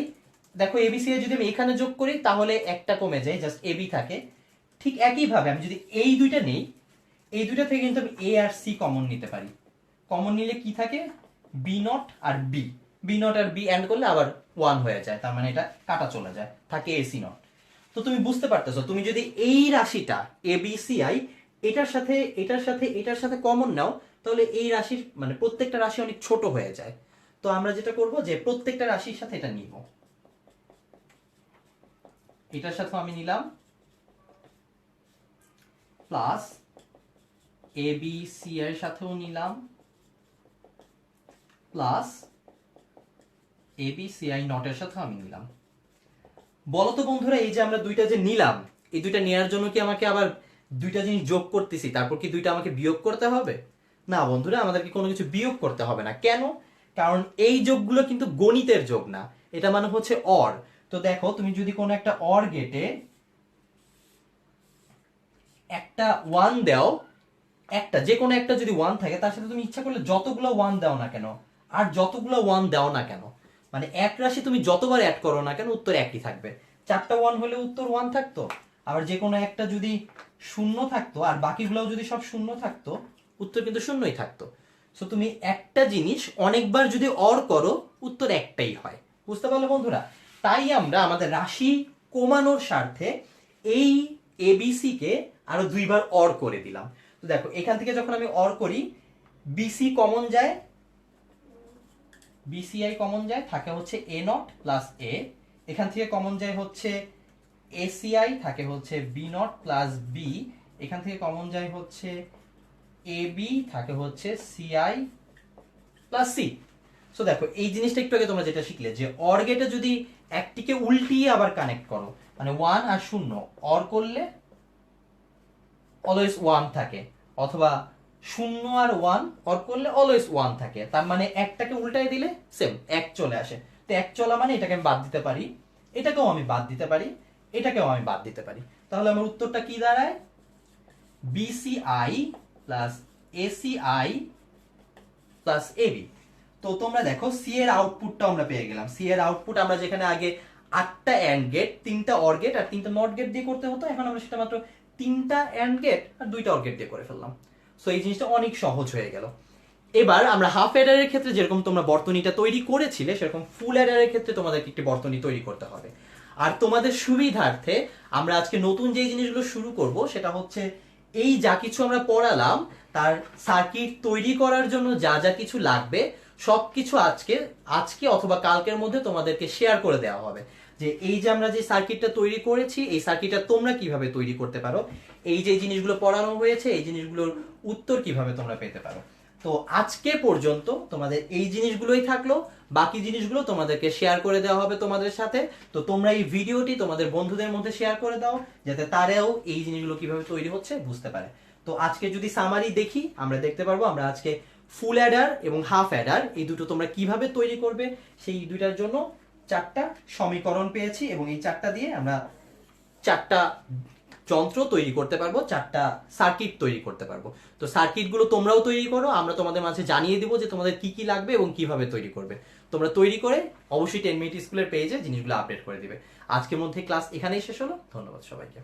[SPEAKER 1] দেখো এ বি সি আই যদি আমি এখানে যোগ করি তাহলে একটা কমে যায়, জাস্ট এ বি থাকে। ঠিক একইভাবে আমি যদি এই দুইটা নেই, এই দুইটা থেকে কিন্তু আমি এ আর সি কমন নিতে পারি। কমন নিলে কি থাকে? B not or B, B not or B and করলে আবার 1 হয়ে যায়, তার মানে এটা কাটা চলে যায়, থাকে এ সি নট। তো তুমি বুঝতে পারতেছো তুমি যদি এই রাশিটা এ বি সি আই এটার সাথে এটার সাথে এটার সাথে কমন নাও তাহলে এই রাশির মানে প্রত্যেকটা রাশি অনেক ছোট হয়ে যায়। তো আমরা যেটা করব যে প্রত্যেকটা রাশির সাথে এটা নিব, এটার সাথে আমি নিলাম প্লাস এ বি সি এর সাথেও নিলাম plus A B C I নটের সাথেও আমি নিলাম। বলো তো বন্ধুরা এই যে আমরা দুইটা যে নিলাম, এই দুইটা নেওয়ার জন্য কি আমাকে আবার দুইটা জিনিস যোগ করতেছি তারপর কি দুইটা আমাকে বিয়োগ করতে হবে? না বন্ধুরা, আমাদেরকে কোনো কিছু বিয়োগ করতে হবে না। কেন? কারণ এই যোগগুলো কিন্তু গণিতের যোগ না, এটা মানে হচ্ছে অর। তো দেখো তুমি যদি কোনো একটা অর গেটে একটা 1 দাও, একটা যে কোনো একটা যদি 1 থাকে তার সাথে তুমি ইচ্ছা করলে যতগুলো 1 দাও না কেন আর যতগুলো 1 দাও না কেন, মানে এক রাশি তুমি যতবার অ্যাড করো না কেন উত্তর একই থাকবে। 4টা 1 হলে উত্তর 1 থাকতো, আবার যে কোনো একটা যদি 0 থাকতো আর বাকিগুলোও যদি সব 0 থাকতো উত্তর কিন্তু শূন্যই থাকতো। সো তুমি একটা জিনিস অনেকবার যদি অর করো উত্তর একটাই হয়। বুঝতে পারলে বন্ধুরা? তাই আমরা আমাদের রাশি কমানোর স্বার্থে এই এবিসি কে আরো 2বার অর করে দিলাম। তো দেখো এখান থেকে যখন আমি অর করি বিসি কমন যায়, বিসিআই কমন যায়, থাকে হচ্ছে এ নট প্লাস এ। এখান থেকে কমন যায় হচ্ছে এসিআই, থাকে হচ্ছে বি নট প্লাস বি। এখান থেকে কমন যায় হচ্ছে এ বি, থাকে হচ্ছে সিআই প্লাস সি। সো দেখো এই জিনিসটা একটু আগে তোমরা যেটা শিখলে যে অর গেটে যদি একটিকে উল্টিয়ে আবার কানেক্ট করো, মানে 1 আর 0 অর করলে অলওয়েজ 1 থাকে, অথবা 0 আর 1 অর করলে অলওয়েজ 1 থাকে। তার মানে একটাকে উল্টাই দিলে সেম 1 চলে আসে। তো 1 চলা মানে এটাকে আমি বাদ দিতে পারি, এটাকেও আমি বাদ দিতে পারি, এটাকেও আমি বাদ দিতে পারি। তাহলে আমার উত্তরটা কি দাঁড়ায়? BCI plus ACI plus AB. তো তোমরা দেখো সি এর আউটপুটটা আমরা পেয়ে গেলাম। সি এর আউটপুট আমরা যেখানে আগে 8টা এন্ড গেট, 3টা অর গেট আর 3টা নট গেট দিয়ে করতে হতো, এখন আমরা সেটা মাত্র 3টা এন্ড গেট আর 2টা অর গেট দিয়ে করে ফেললাম। সো এই জিনিসটা অনেক সহজ হয়ে গেল। এবার আমরা হাফ অ্যাডারের ক্ষেত্রে যেরকম তোমরা বর্তনীটা তৈরি করেছিলে সেরকম ফুল অ্যাডারের ক্ষেত্রে তোমাদেরকে একটি বর্তনী তৈরি করতে হবে। আর তোমাদের সুবিধার্থে আমরা আজকে নতুন যে জিনিসগুলো শুরু করব সেটা হচ্ছে এই যা কিছু আমরা পড়ালাম তার সার্কিট তৈরি করার জন্য যা যা কিছু লাগবে সবকিছু আজকে আজকে অথবা কালকের মধ্যে তোমাদেরকে শেয়ার করে দেওয়া হবে। যে এই যে আমরা যে সার্কিটটা তৈরি করেছি এই সার্কিটটা তোমরা কিভাবে তৈরি করতে পারো, এই যে জিনিসগুলো পড়ানো হয়েছে এই জিনিসগুলোর উত্তর কিভাবে তোমরা পেতে পারো। তো আজকে পর্যন্ত তোমাদের এই জিনিসগুলোই থাকলো, বাকি জিনিসগুলো তোমাদেরকে শেয়ার করে দেওয়া হবে তোমাদের সাথে। তো তোমরা এই ভিডিওটি তোমাদের বন্ধুদের মধ্যে শেয়ার করে দাও যাতে তারাও এই জিনিসগুলো কিভাবে তৈরি হচ্ছে বুঝতে পারে। তো আজকে যদি সামারি দেখি আমরা দেখতে পারবো আমরা আজকে ফুল অ্যাডার এবং হাফ অ্যাডার এই দুটো তোমরা কিভাবে তৈরি করবে সেই দুইটার জন্য 4টা সমীকরণ পেয়েছি এবং এই 4টা দিয়ে আমরা 4টা যন্ত্র তৈরি করতে পারবো, 4টা সার্কিট তৈরি করতে পারবো। তো সার্কিটগুলো তোমরাও তৈরি করো, আমরা তোমাদের মাঝে জানিয়ে দিব যে তোমাদের কি কি লাগবে এবং কিভাবে তৈরি করবে। তোমরা তৈরি করে অবশ্যই 10 মিনিট স্কুলের পেজে জিনিসগুলো আপডেট করে দিবে। আজকের মধ্যে ক্লাস এখানেই শেষ হলো। ধন্যবাদ সবাইকে।